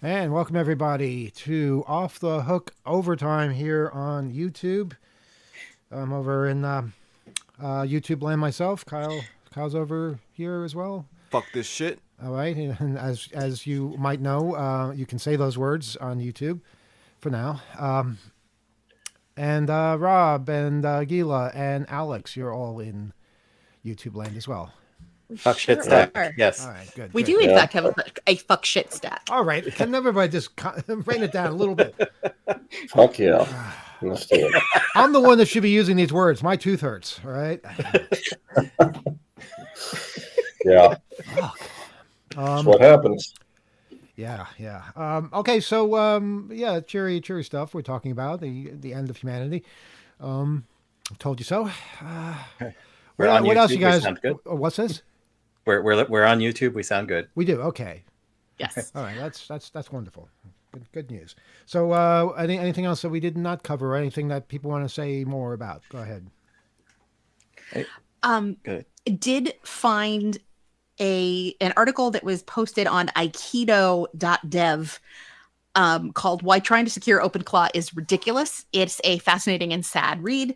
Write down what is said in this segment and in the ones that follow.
And welcome everybody to Off the Hook Overtime here on YouTube. I'm over in YouTube land myself. Kyle's over here as well. Fuck this shit. All right, and as you might know, you can say those words on YouTube for now. And Rob and Gila and Alex, you're all in YouTube land as well. We Fuck shit sure stack. are. Yes. All right, good. We good. do, in Yeah. fact, have a fuck shit stack. All right, can everybody just rein it down a little bit? Fuck yeah. Let's do it. I'm the one that should be using these words. My tooth hurts. All right. Yeah. Fuck. That's what happens. Yeah. Okay, so yeah, cheery stuff. We're talking about the end of humanity. Told you so. We're on what else, you YouTube, we guys? sound good. What's this? We're on YouTube. We sound good. We do. Okay. Yes. All right. That's wonderful. Good news. So, anything else that we did not cover, or anything that people want to say more about? Go ahead. Good. Did find an article that was posted on aikido.dev called Why Trying to Secure OpenClaw is Ridiculous. It's a fascinating and sad read.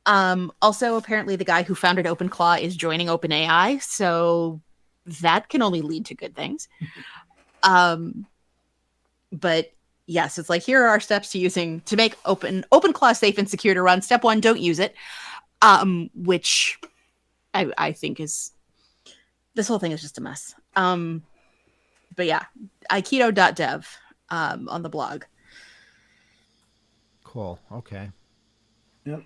Also, apparently the guy who founded OpenClaw is joining OpenAI, so that can only lead to good things. But yes, it's like, here are our steps to make OpenClaw safe and secure to run. Step 1, don't use it. Which I think is, this whole thing is just a mess. But yeah, aikido.dev on the blog. Cool. Okay. Yep.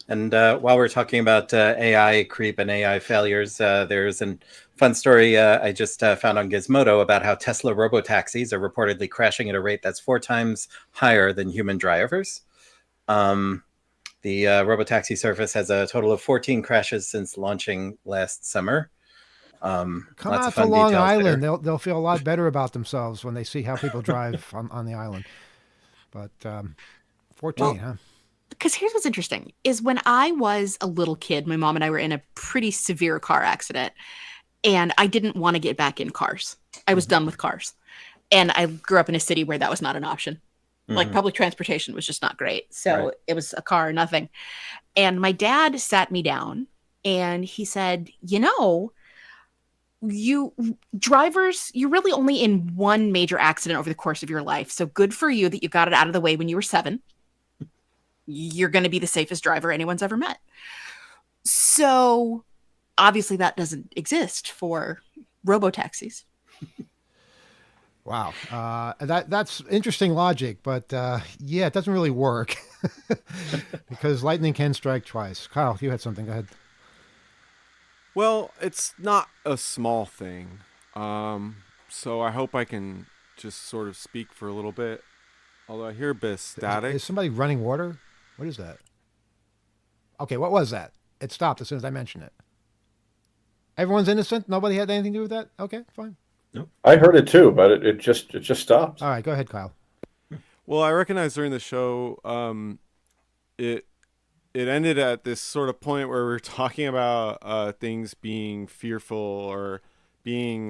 And while we're talking about AI creep and AI failures, there's a fun story I just found on Gizmodo about how Tesla robotaxis are reportedly crashing at a rate that's 4 times higher than human drivers. The robotaxi service has a total of 14 crashes since launching last summer. Come Lots out of to fun Long details Island. there. They'll feel a lot better about themselves when they see how people drive on the island. But 14, Well, huh? Because here's what's interesting is when I was a little kid, my mom and I were in a pretty severe car accident, and I didn't want to get back in cars. I was done with cars. And I grew up in a city where that was not an option. Like Mhm. public transportation was just not great. So Right. it was a car or nothing. And my dad sat me down and he said, you drivers, you're really only in one major accident over the course of your life. So good for you that you got it out of the way when you were 7. You're going to be the safest driver anyone's ever met. So obviously that doesn't exist for robotaxis. Wow. That's interesting logic, but yeah, it doesn't really work because lightning can strike twice. Kyle, you had something. Go ahead. Well, it's not a small thing. So I hope I can just sort of speak for a little bit. Although I hear a bit of static. Is somebody running water? What is that? Okay, what was that? It stopped as soon as I mentioned it. Everyone's innocent? Nobody had anything to do with that? Okay, fine. I heard it too, but it just stopped. All right, go ahead, Kyle. Well, I recognize during the show, it ended at this sort of point where we were talking about things being fearful or being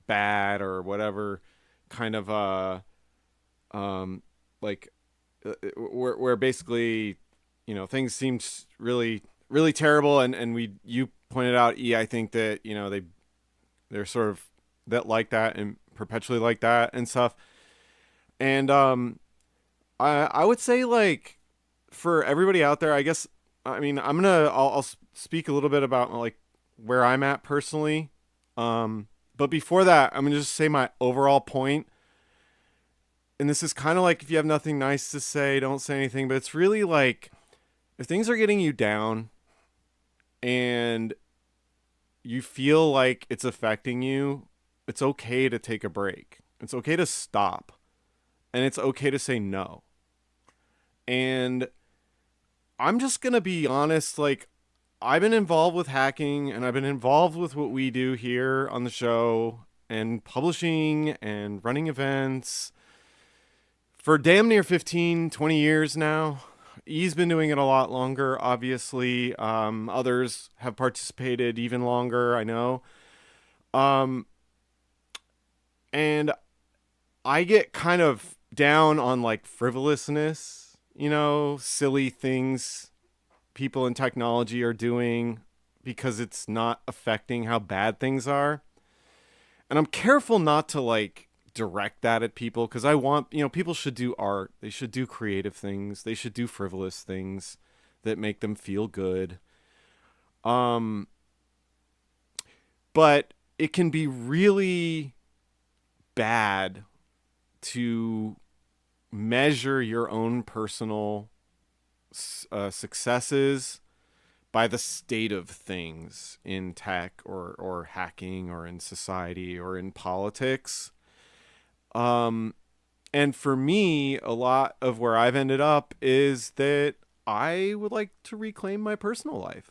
bad or whatever kind of like where basically things seemed really really terrible, and you pointed out, I think that they're sort of that like that and perpetually like that and stuff. And I would say, like, for everybody out there, I guess, I mean, I'll speak a little bit about like where I'm at personally. But before that, I'm gonna just say my overall point. And this is kind of like, if you have nothing nice to say, don't say anything. But it's really like, if things are getting you down and you feel like it's affecting you, it's okay to take a break. It's okay to stop. And it's okay to say no. And I'm just going to be honest, like, I've been involved with hacking, and I've been involved with what we do here on the show and publishing and running events for damn near 15, 20 years now. He's been doing it a lot longer, obviously. Others have participated even longer, I know. And I get kind of down on like frivolousness, silly things people in technology are doing because it's not affecting how bad things are. And I'm careful not to like direct that at people because I want, people should do art. They should do creative things. They should do frivolous things that make them feel good. But it can be really bad to measure your own personal successes by the state of things in tech or hacking or in society or in politics. And for me, a lot of where I've ended up is that I would like to reclaim my personal life.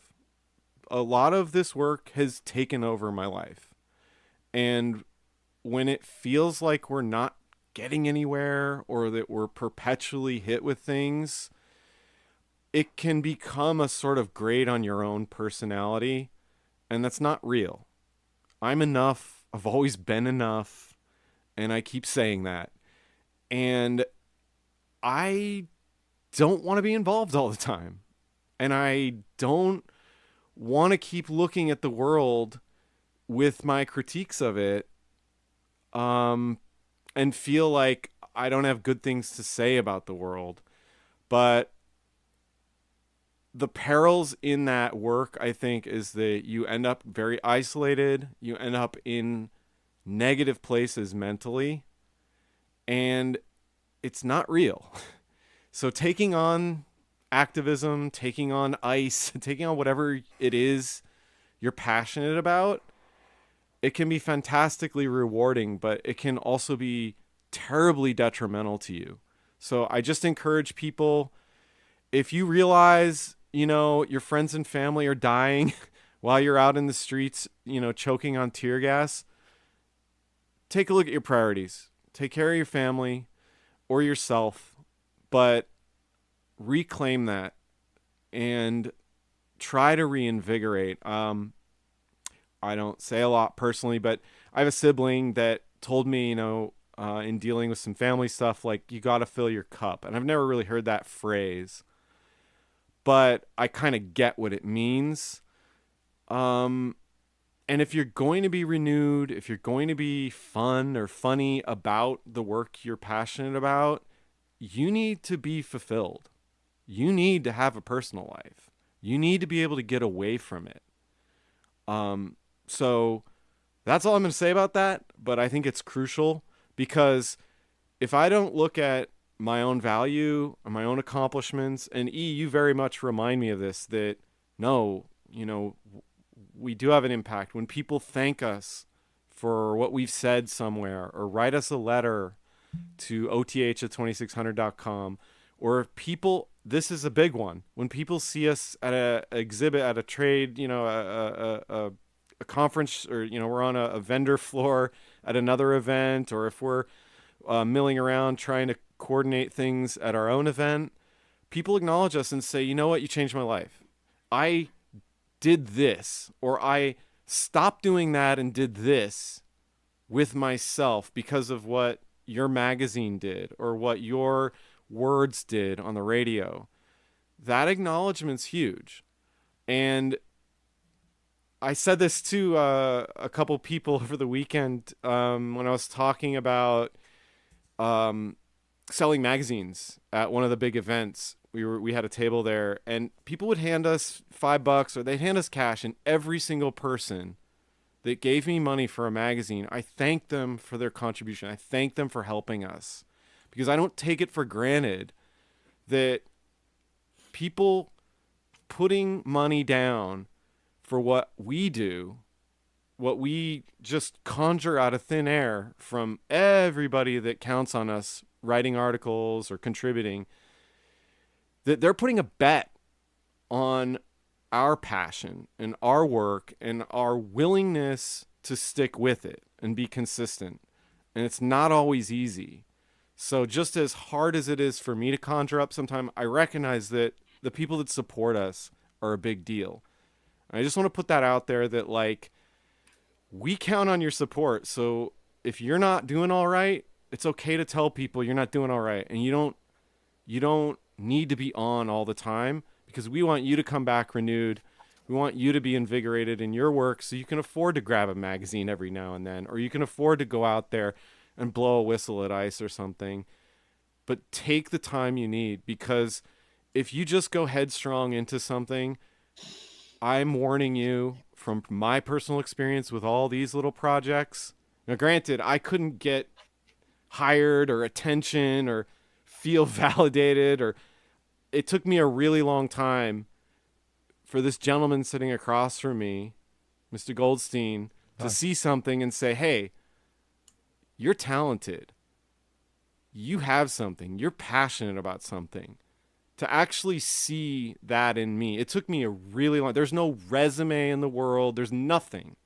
A lot of this work has taken over my life. And when it feels like we're not getting anywhere or that we're perpetually hit with things, it can become a sort of grade on your own personality. And that's not real. I'm enough. I've always been enough. And I keep saying that. And I don't want to be involved all the time. And I don't want to keep looking at the world with my critiques of it and feel like I don't have good things to say about the world. But the perils in that work, I think, is that you end up very isolated. You end up in negative places mentally. And it's not real. So taking on activism, taking on ICE, taking on whatever it is you're passionate about, it can be fantastically rewarding, but it can also be terribly detrimental to you. So I just encourage people, if you realize, your friends and family are dying while you're out in the streets, choking on tear gas, take a look at your priorities. Take care of your family or yourself, but reclaim that and try to reinvigorate. I don't say a lot personally, but I have a sibling that told me, in dealing with some family stuff, like, you got to fill your cup. And I've never really heard that phrase, but I kind of get what it means. And if you're going to be renewed, if you're going to be fun or funny about the work you're passionate about, you need to be fulfilled. You need to have a personal life. You need to be able to get away from it. So that's all I'm going to say about that. But I think it's crucial because if I don't look at my own value or my own accomplishments, and you very much remind me of this, that no, we do have an impact. When people thank us for what we've said somewhere or write us a letter to oth@2600.com, or people, this is a big one, when people see us at a exhibit, at a trade, a conference, or, we're on a vendor floor at another event, or if we're milling around trying to coordinate things at our own event, people acknowledge us and say, you know what, you changed my life. I did this, or I stopped doing that and did this with myself because of what your magazine did or what your words did on the radio. That acknowledgement's huge. And I said this to a couple people over the weekend when I was talking about selling magazines at one of the big events. We had a table there, and people would hand us $5 or they'd hand us cash, and every single person that gave me money for a magazine, I thanked them for their contribution. I thanked them for helping us, because I don't take it for granted that people putting money down for what we do, what we just conjure out of thin air from everybody that counts on us writing articles or contributing, that they're putting a bet on our passion and our work and our willingness to stick with it and be consistent. And it's not always easy. So just as hard as it is for me to conjure up sometime, I recognize that the people that support us are a big deal. I just want to put that out there, that like, we count on your support. So if you're not doing all right, It's okay to tell people you're not doing all right, and you don't need to be on all the time, because we want you to come back renewed. We want you to be invigorated in your work so you can afford to grab a magazine every now and then, or you can afford to go out there and blow a whistle at ice or something. But take the time you need, because if you just go headstrong into something, I'm warning you from my personal experience with all these little projects. Now, granted, I couldn't get hired or attention or feel validated, or it took me a really long time for this gentleman sitting across from me, Mr. Goldstein, to see something and say, hey, you're talented. You have something. You're passionate about something. To actually see that in me, it took me a really long, there's no resume in the world. There's nothing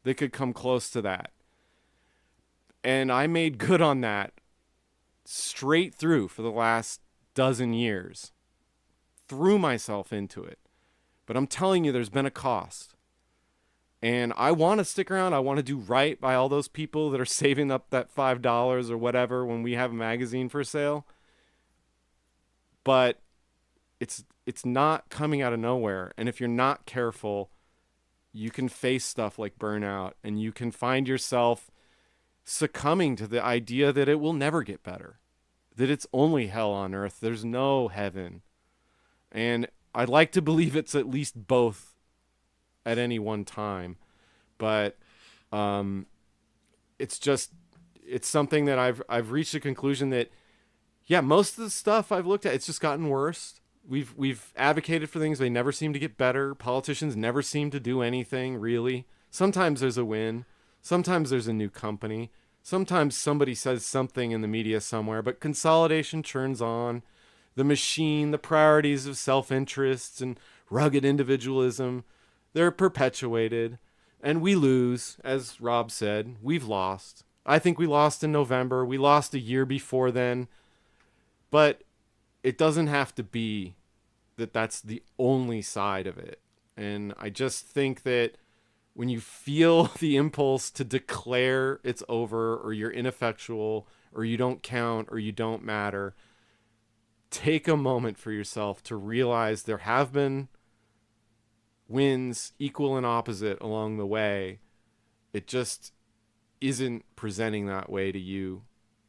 that could come close to that. And I made good on that straight through for the last dozen years. Threw myself into it. But I'm telling you, there's been a cost. And I want to stick around. I want to do right by all those people that are saving up that $5 or whatever when we have a magazine for sale. But it's not coming out of nowhere. And if you're not careful, you can face stuff like burnout, and you can find yourself succumbing to the idea that it will never get better, that it's only hell on earth. There's no heaven. And I'd like to believe it's at least both at any one time. But it's something that I've reached a conclusion that, yeah, most of the stuff I've looked at, it's just gotten worse. We've advocated for things, they never seem to get better. Politicians never seem to do anything, really. Sometimes there's a win. Sometimes there's a new company. Sometimes somebody says something in the media somewhere, but consolidation churns on. The machine, the priorities of self-interests and rugged individualism, they're perpetuated. And we lose, as Rob said. We've lost. I think we lost in November. We lost a year before then. But it doesn't have to be that that's the only side of it. And I just think that when you feel the impulse to declare it's over, or you're ineffectual, or you don't count, or you don't matter, take a moment for yourself to realize there have been wins, equal and opposite, along the way. It just isn't presenting that way to you.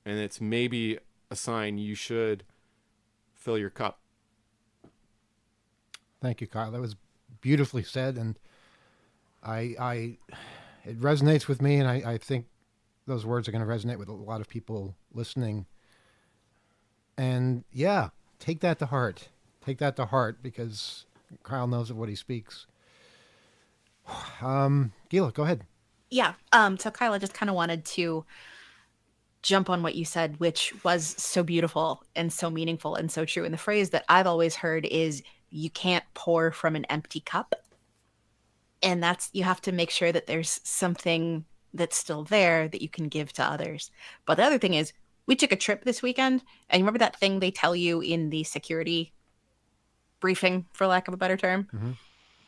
And it's maybe a sign you should fill your cup. Thank you, Kyle. That was beautifully said, and I it resonates with me, and I think those words are going to resonate with a lot of people listening. And yeah, take that to heart. Take that to heart, because Kyle knows of what he speaks. Gila, go ahead. Yeah. So Kyle, I just kind of wanted to jump on what you said, which was so beautiful and so meaningful and so true. And the phrase that I've always heard is, you can't pour from an empty cup. And that's, you have to make sure that there's something that's still there that you can give to others. But the other thing is, we took a trip this weekend, and you remember that thing they tell you in the security briefing, for lack of a better term,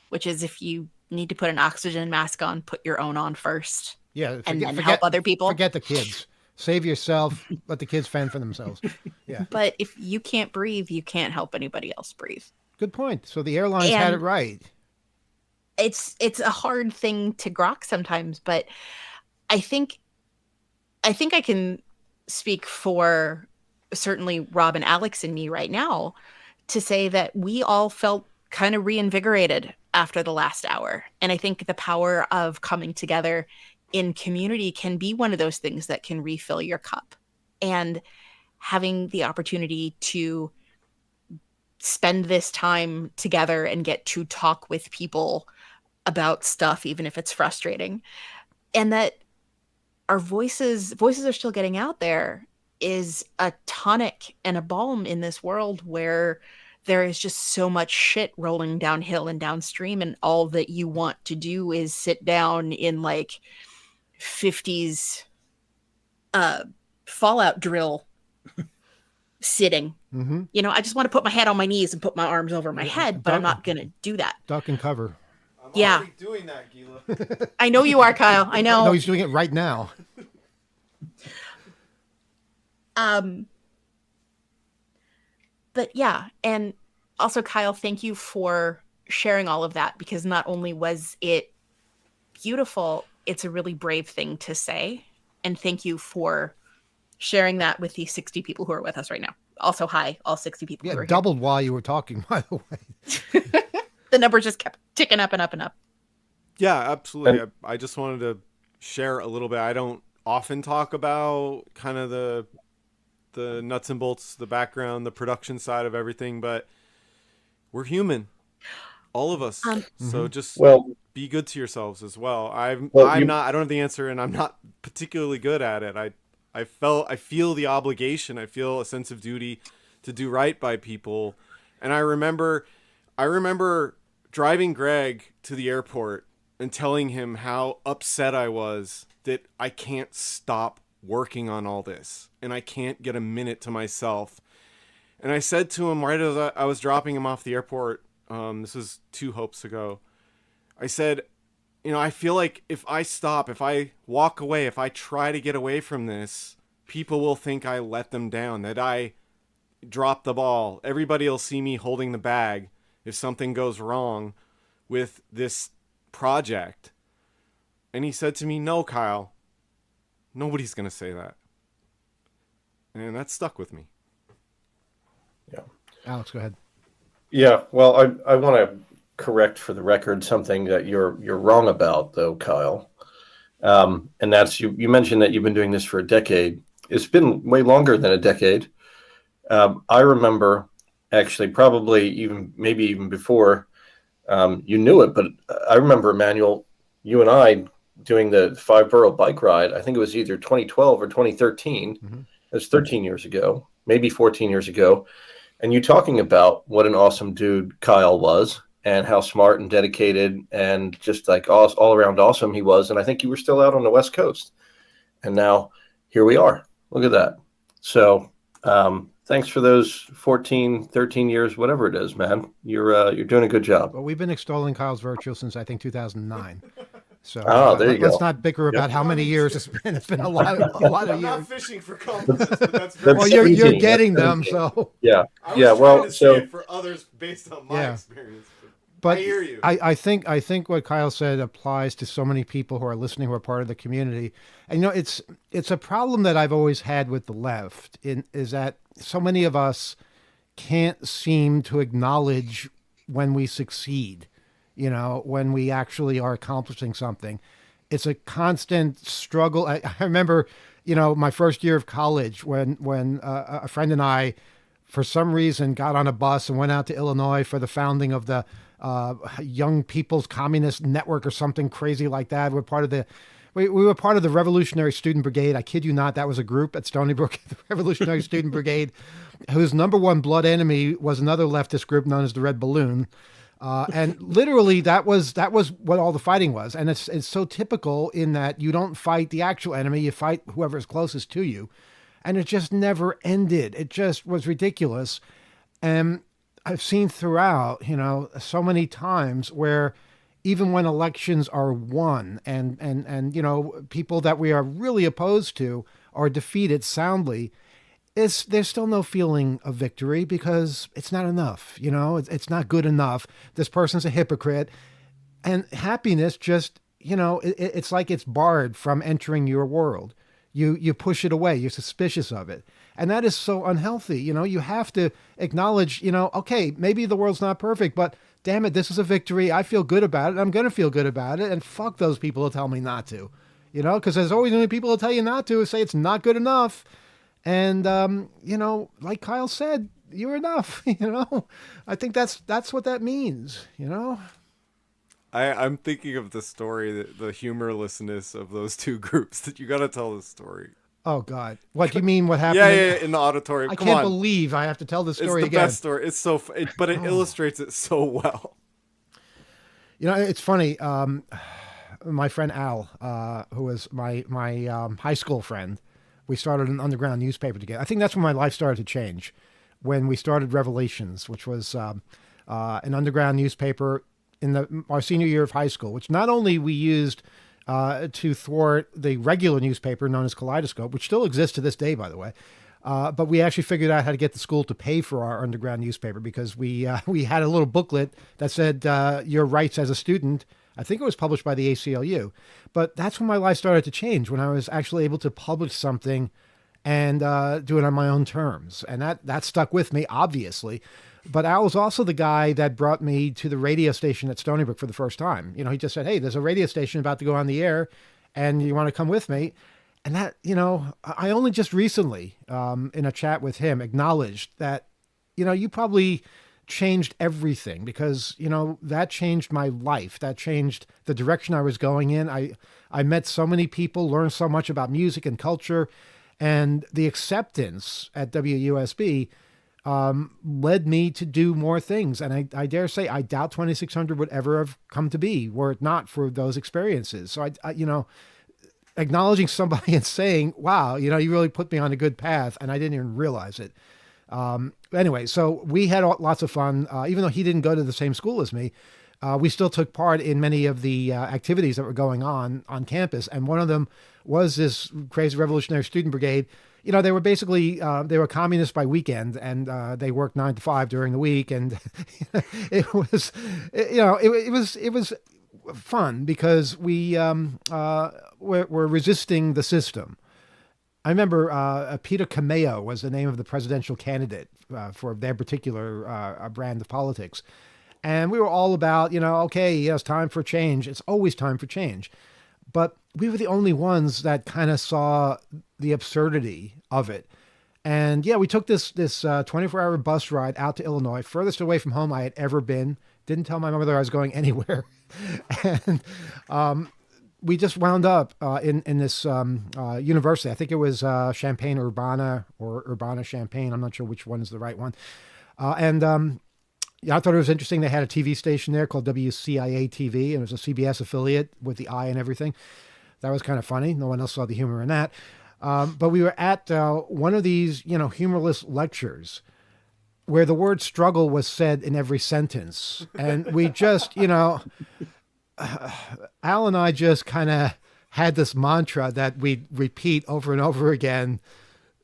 which is, if you need to put an oxygen mask on, put your own on first. Yeah. And then help other people. Forget the kids. Save yourself. Let the kids fend for themselves. Yeah. But if you can't breathe, you can't help anybody else breathe. Good point. So the airlines had it right. It's a hard thing to grok sometimes, but I think I can speak for certainly Rob and Alex and me right now to say that we all felt kind of reinvigorated after the last hour. And I think the power of coming together in community can be one of those things that can refill your cup. And having the opportunity to spend this time together and get to talk with people about stuff, even if it's frustrating, and that our voices are still getting out there, is a tonic and a balm in this world where there is just so much shit rolling downhill and downstream, and all that you want to do is sit down in like 50s Fallout drill sitting. You know, I just want to put my head on my knees and put my arms over my head, but I'm not going to do that. Duck and cover. I'm already doing that, Gila. I know you are, Kyle. I know. No, he's doing it right now. Um, but yeah, and also Kyle, thank you for sharing all of that, because not only was it beautiful, it's a really brave thing to say. And thank you for sharing that with the 60 people who are with us right now. Also, hi, all 60 people Yeah, who are doubled while you were talking, by the way. here. The number just kept ticking up and up and up. Yeah, absolutely. I just wanted to share a little bit. I don't often talk about kind of the nuts and bolts, the background, the production side of everything, but we're human, all of us. So just Well, be good to yourselves as well. I don't have the answer, and I'm not particularly good at it. I feel the obligation. I feel a sense of duty to do right by people. And I remember driving Greg to the airport and telling him how upset I was that I can't stop working on all this and I can't get a minute to myself. And I said to him right as I was dropping him off the airport, this was 2 hopes ago, I said, I feel like if I stop, if I walk away, if I try to get away from this, people will think I let them down, that I dropped the ball. Everybody will see me holding the bag if something goes wrong with this project. And he said to me, no, Kyle, nobody's going to say that. And that stuck with me. yeah. Alex, go ahead. Yeah, well, I want to correct for the record something that you're wrong about, though, Kyle. And that's you mentioned that you've been doing this for a decade. It's been way longer than a decade. I remember actually probably maybe even before you knew it, but I remember, Emmanuel, you and I doing the 5-borough bike ride. I think it was either 2012 or 2013. Mm-hmm. It was 13 years ago, maybe 14 years ago. And you talking about what an awesome dude Kyle was and how smart and dedicated and just like all around awesome he was. And I think you were still out on the West Coast. And now here we are. Look at that. So thanks for those 14, 13 years, whatever it is, man. You're doing a good job. Well, we've been extolling Kyle's virtue since, I think, 2009. So there you let's go. not bicker about how many years it's been. It's been a lot of I'm years. not fishing for compliments, but that's Well, you're Speaking, getting that's them, speaking. so. Yeah. I was Yeah. trying Well, to say so it for others based on my Yeah. experience. But I hear you. I think what Kyle said applies to so many people who are listening, who are part of the community. And it's a problem that I've always had with the left is that so many of us can't seem to acknowledge when we succeed, when we actually are accomplishing something. It's a constant struggle. I remember, my first year of college when a friend and I, for some reason, got on a bus and went out to Illinois for the founding of the Young People's Communist Network or something crazy like that. We were part of the Revolutionary Student Brigade. I kid you not, that was a group at Stony Brook, the Revolutionary Student Brigade, whose number one blood enemy was another leftist group known as the Red Balloon. And literally that was what all the fighting was. And it's so typical in that you don't fight the actual enemy, you fight whoever's closest to you. And it just never ended. It just was ridiculous. And I've seen throughout, so many times where even when elections are won and people that we are really opposed to are defeated soundly, there's still no feeling of victory because it's not enough. It's not good enough. This person's a hypocrite. And happiness just, it's like it's barred from entering your world. You push it away. You're suspicious of it. And that is so unhealthy. You have to acknowledge, okay, maybe the world's not perfect, but damn it, this is a victory. I feel good about it. I'm going to feel good about it. And fuck those people who tell me not to, because there's always going to be people who tell you not to, who say it's not good enough. And, like Kyle said, you're enough, I think that's what that means, I'm thinking of the story, the humorlessness of those two groups. That you got to tell the story. Oh God! What do you mean? What happened? Yeah, in the auditorium. I Come can't on. believe I have to tell this story it's the again. best story. It's so, but it illustrates it so well. It's funny. My friend Al, who was my high school friend, we started an underground newspaper together. I think that's when my life started to change, when we started Revelations, which was an underground newspaper in our senior year of high school, which not only we used to thwart the regular newspaper known as Kaleidoscope, which still exists to this day, by the way, But we actually figured out how to get the school to pay for our underground newspaper because we had a little booklet that said your rights as a student. I think it was published by the ACLU. But that's when my life started to change, when I was actually able to publish something and do it on my own terms. And that stuck with me, obviously. But Al was also the guy that brought me to the radio station at Stony Brook for the first time. He just said, hey, there's a radio station about to go on the air, and you want to come with me? And that, I only just recently, in a chat with him, acknowledged that, you probably changed everything because, that changed my life. That changed the direction I was going in. I met so many people, learned so much about music and culture, and the acceptance at WUSB led me to do more things. And I dare say, I doubt 2600 would ever have come to be were it not for those experiences. So I acknowledging somebody and saying, wow, you really put me on a good path, and I didn't even realize it. Anyway, so we had lots of fun. Even though he didn't go to the same school as me, we still took part in many of the activities that were going on campus. And one of them was this crazy revolutionary student brigade. They were basically, they were communists by weekend, and they worked 9 to 5 during the week. And it was, it was fun because we're resisting the system. I remember Peter Cameo was the name of the presidential candidate for their particular brand of politics. And we were all about, okay, yes, time for change. It's always time for change. But we were the only ones that kind of saw the absurdity of it. And yeah, we took this 24-hour bus ride out to Illinois, furthest away from home I had ever been. Didn't tell my mother I was going anywhere. And we just wound up in this university. I think it was Champaign-Urbana or Urbana-Champaign. I'm not sure which one is the right one. Yeah, I thought it was interesting. They had a TV station there called WCIA TV, and it was a CBS affiliate with the I and everything. That was kind of funny. No one else saw the humor in that. But we were at one of these, humorless lectures where the word struggle was said in every sentence. And we just, Al and I just kind of had this mantra that we'd repeat over and over again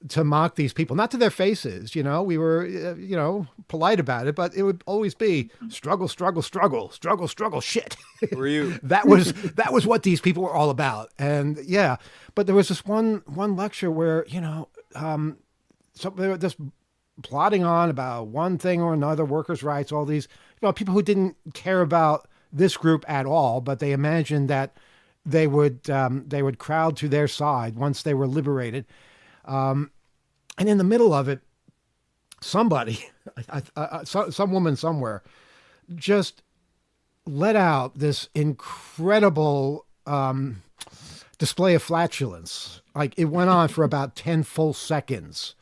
to mock these people, not to their faces. We were, polite about it, but it would always be struggle, struggle, struggle, struggle, struggle, shit. Were you? That was what these people were all about. And yeah, but there was this one lecture where, so they were just plodding on about one thing or another, workers' rights, all these, people who didn't care about this group at all, but they imagined that they would crowd to their side once they were liberated. And in the middle of it, somebody, some woman somewhere, just let out this incredible display of flatulence. Like it went on for about 10 full seconds,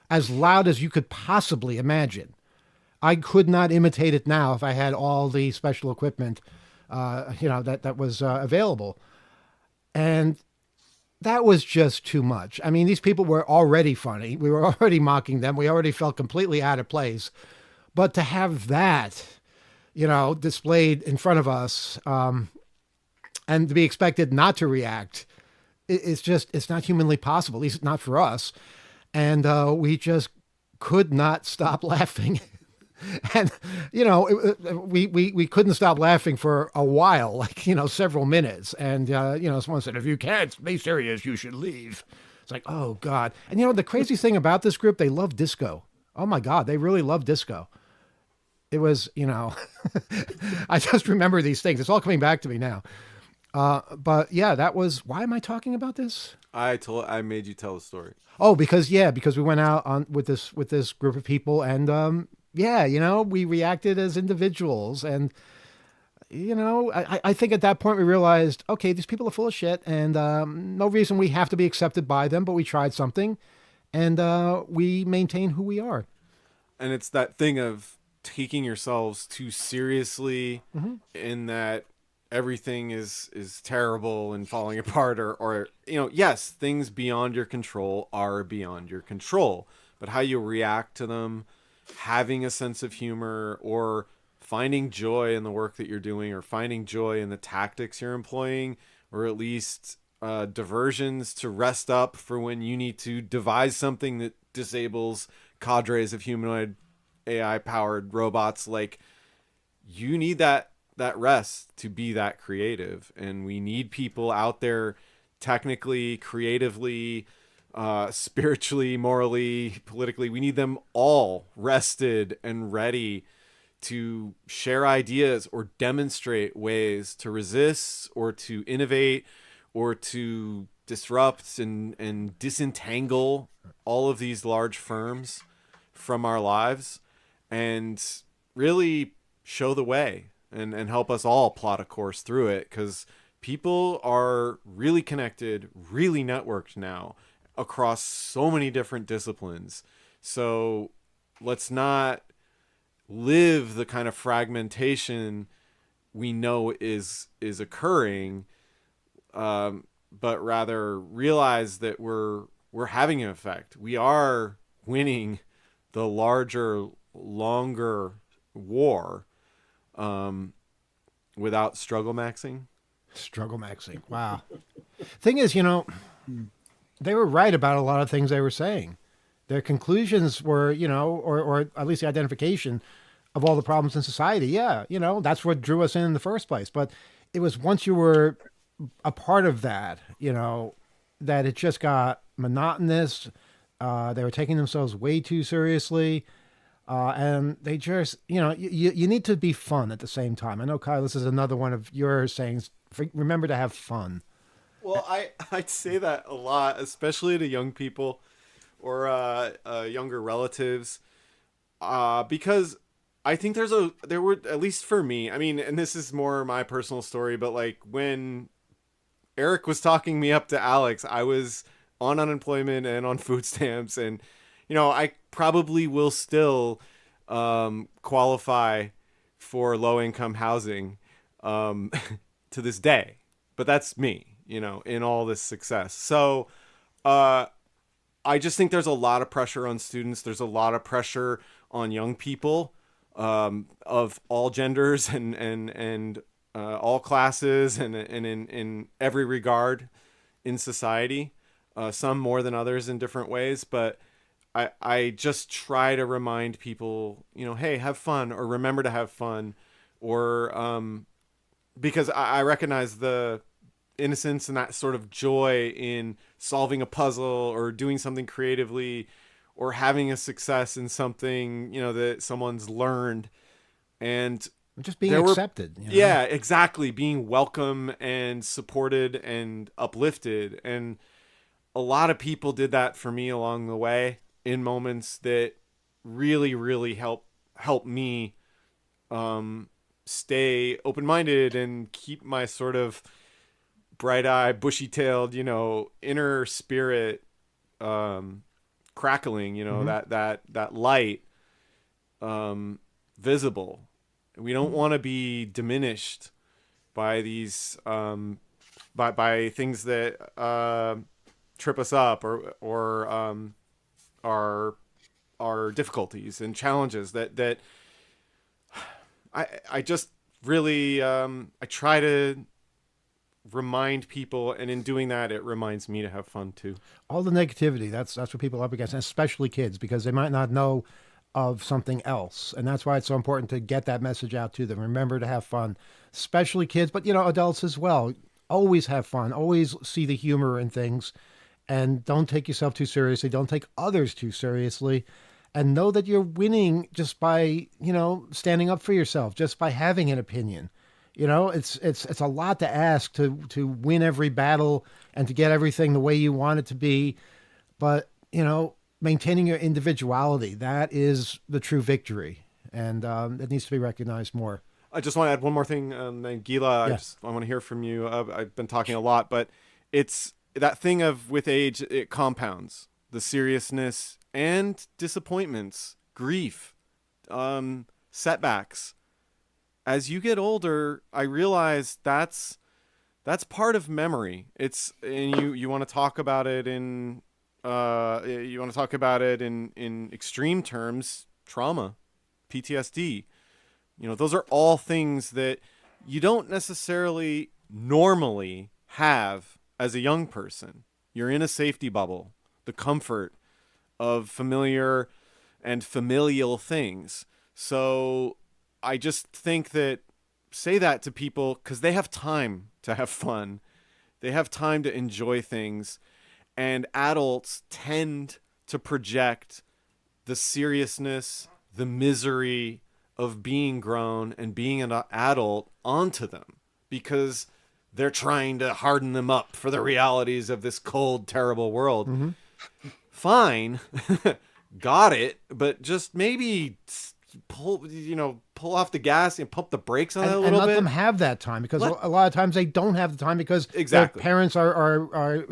as loud as you could possibly imagine. I could not imitate it now if I had all the special equipment, that was available. And that was just too much. I mean, these people were already funny. We were already mocking them. We already felt completely out of place. But to have that, displayed in front of us, and to be expected not to react, it's not humanly possible, at least not for us. And we just could not stop laughing. And, we couldn't stop laughing for a while, like, several minutes. And, someone said, if you can't be serious, you should leave. It's like, oh, God. And, the crazy thing about this group, they love disco. Oh, my God, they really love disco. It was, I just remember these things. It's all coming back to me now. But, yeah, that was, why am I talking about this? I made you tell the story. Oh, because we went out with this group of people and, yeah, we reacted as individuals. And, I think at that point we realized, okay, these people are full of shit and no reason we have to be accepted by them, but we tried something and we maintain who we are. And it's that thing of taking yourselves too seriously in that everything is terrible and falling apart or yes, things beyond your control are beyond your control, but how you react to them, having a sense of humor or finding joy in the work that you're doing or finding joy in the tactics you're employing, or at least diversions to rest up for when you need to devise something that disables cadres of humanoid AI powered robots. Like, you need that rest to be that creative, and we need people out there technically, creatively, spiritually, morally, politically. We need them all rested and ready to share ideas or demonstrate ways to resist or to innovate or to disrupt and disentangle all of these large firms from our lives, and really show the way and help us all plot a course through it, because people are really connected, really networked now across so many different disciplines. So let's not live the kind of fragmentation we know is occurring, but rather realize that we're having an effect. We are winning the larger, longer war, without struggle maxing. Struggle maxing. Wow. Thing is, they were right about a lot of things they were saying. Their conclusions were, or at least the identification of all the problems in society. Yeah, that's what drew us in the first place. But it was once you were a part of that, that it just got monotonous. They were taking themselves way too seriously. And they just, you need to be fun at the same time. I know, Kyle, this is another one of your sayings. Remember to have fun. Well, I'd say that a lot, especially to young people or younger relatives, because I think there were, at least for me, I mean, and this is more my personal story, but like when Eric was talking me up to Alex, I was on unemployment and on food stamps, and I probably will still qualify for low-income housing to this day. But that's me, in all this success. So I just think there's a lot of pressure on students. There's a lot of pressure on young people of all genders and all classes and in every regard in society, some more than others in different ways. But I just try to remind people, hey, have fun, or remember to have fun, or because I recognize the innocence and that sort of joy in solving a puzzle or doing something creatively or having a success in something, that someone's learned, and just being accepted. Yeah, exactly. Being welcome and supported and uplifted. And a lot of people did that for me along the way in moments that really, really help me stay open-minded and keep my sort of bright-eyed, bushy-tailed, inner spirit crackling, that light visible. We don't want to be diminished by these by things that trip us up or our difficulties and challenges that I just really I try to remind people, and in doing that it reminds me to have fun too. All the negativity, that's what people are up against, and especially kids, because they might not know of something else, and that's why it's so important to get that message out to them. Remember to have fun, especially kids, but adults as well. Always have fun, always see the humor in things, and don't take yourself too seriously, don't take others too seriously, and know that you're winning just by standing up for yourself, just by having an opinion. It's a lot to ask to win every battle and to get everything the way you want it to be. But, maintaining your individuality, that is the true victory. And it needs to be recognized more. I just want to add one more thing. Gila, Yes. I want to hear from you. I've been talking a lot, but it's that thing of with age, it compounds the seriousness and disappointments, grief, setbacks. As you get older, I realize that's part of memory. And you want to talk about it in extreme terms, trauma, PTSD. Those are all things that you don't necessarily normally have as a young person. You're in a safety bubble, the comfort of familiar and familial things. So I just think that say that to people because they have time to have fun. They have time to enjoy things. And adults tend to project the seriousness, the misery of being grown and being an adult onto them because they're trying to harden them up for the realities of this cold, terrible world. Mm-hmm. Fine. Got it. But just maybe pull off the gas and pump the brakes on it a And little let bit. them have that time because a lot of times they don't have the time because Exactly. their parents are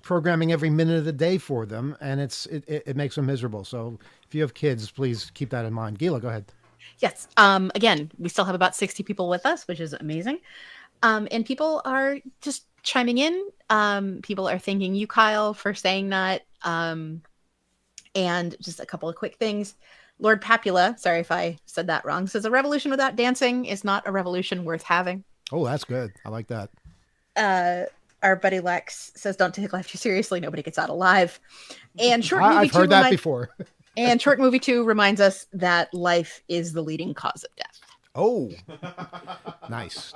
programming every minute of the day for them, and it makes them miserable. So if you have kids, please keep that in mind. Gila, go ahead. Yes. Again, we still have about 60 people with us, which is amazing. And people are just chiming in. People are thanking you, Kyle, for saying that. And just a couple of quick things. Lord Papula, sorry if I said that wrong, says a revolution without dancing is not a revolution worth having. Oh, that's good. I like that. Our buddy Lex says, don't take life too seriously. Nobody gets out alive. And I've heard that before. And Short Movie 2 reminds us that life is the leading cause of death. Oh, nice.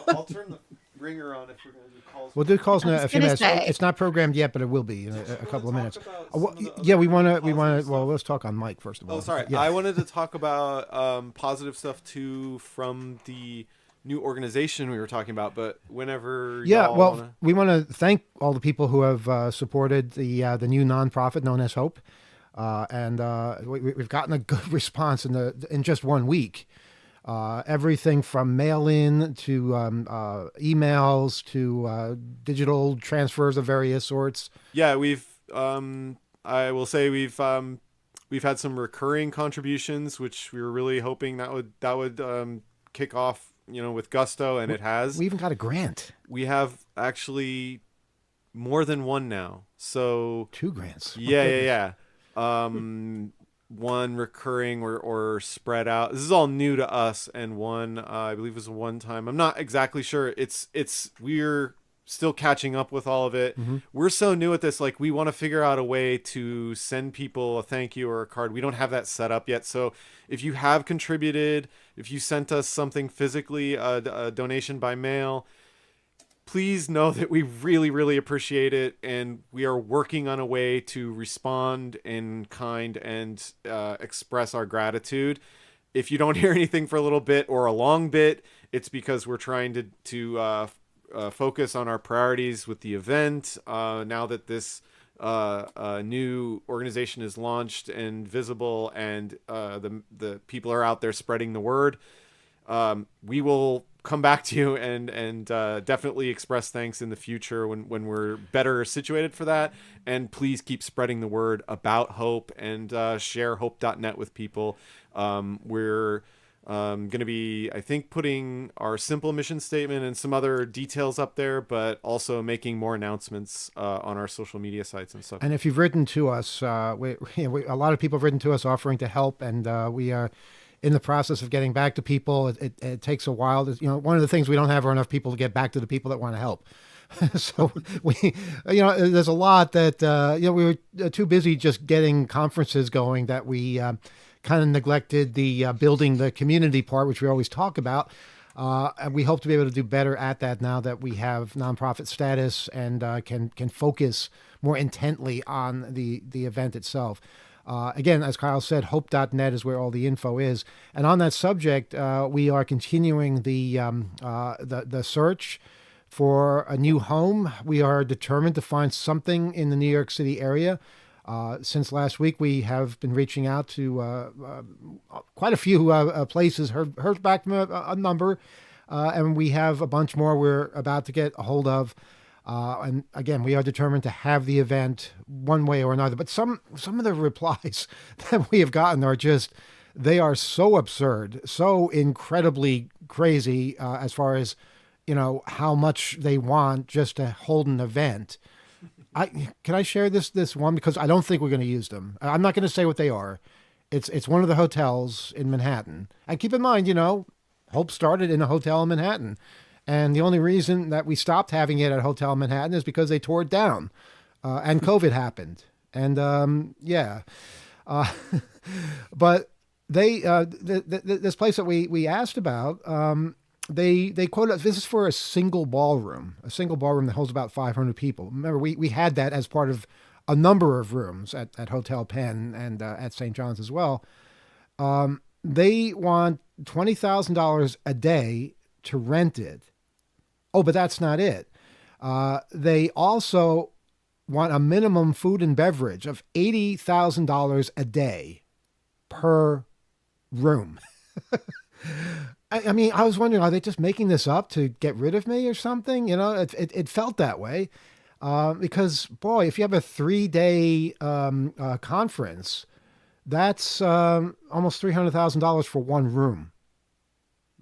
I'll turn the ringer on if we're going to do calls. We'll do calls in a few minutes. say. It's not programmed yet, but it will be in a couple of minutes. Yeah, we want to. Well, let's talk on Mike first of all. Oh, sorry. Yeah. I wanted to talk about positive stuff too from the new organization we were talking about. But whenever, we want to thank all the people who have supported the new nonprofit known as Hope, and we've gotten a good response in just 1 week. Everything from mail-in to emails to digital transfers of various sorts. Yeah, we've. I will say we've had some recurring contributions, which we were really hoping that would kick off, with gusto, and it has. We even got a grant. We have actually more than one now. So 2 grants. Yeah. One recurring or spread out. This is all new to us, and one I believe was a one-time. I'm not exactly sure. We're still catching up with all of it. Mm-hmm. We're so new at this. Like, we want to figure out a way to send people a thank you or a card. We don't have that set up yet. So if you have contributed, if you sent us something physically, a donation by mail, please know that we really, really appreciate it, and we are working on a way to respond in kind and express our gratitude. If you don't hear anything for a little bit or a long bit, it's because we're trying to focus on our priorities with the event. Now that this new organization is launched and visible, and the people are out there spreading the word, we will come back to you and definitely express thanks in the future when we're better situated for that. And please keep spreading the word about Hope and share hope.net with people. We're going to be, I think, putting our simple mission statement and some other details up there, but also making more announcements on our social media sites and stuff. And if you've written to us, a lot of people have written to us offering to help, and we are in the process of getting back to people. It takes a while. One of the things we don't have are enough people to get back to the people that want to help. So there's a lot that, we were too busy just getting conferences going that we kind of neglected the building the community part, which we always talk about. And we hope to be able to do better at that now that we have nonprofit status and can focus more intently on the event itself. Again, as Kyle said, hope.net is where all the info is. And on that subject, we are continuing the search for a new home. We are determined to find something in the New York City area. Since last week, we have been reaching out to quite a few places, heard back from a number, and we have a bunch more we're about to get a hold of. And again, we are determined to have the event one way or another. But some of the replies that we have gotten are they are so absurd, so incredibly crazy as far as, how much they want just to hold an event. Can I share this one? Because I don't think we're going to use them. I'm not going to say what they are. It's one of the hotels in Manhattan. And keep in mind, Hope started in a hotel in Manhattan. And the only reason that we stopped having it at Hotel Manhattan is because they tore it down. and COVID happened. And yeah, uh, but this place that we asked about, they quoted, this is for a single ballroom that holds about 500 people. Remember, we had that as part of a number of rooms at Hotel Penn and at St. John's as well. They want $20,000 a day to rent it. Oh, but that's not it. They also want a minimum food and beverage of $80,000 a day per room. I mean, I was wondering, are they just making this up to get rid of me or something? You know, it felt that way. Because, boy, if you have a 3-day conference, that's almost $300,000 for one room.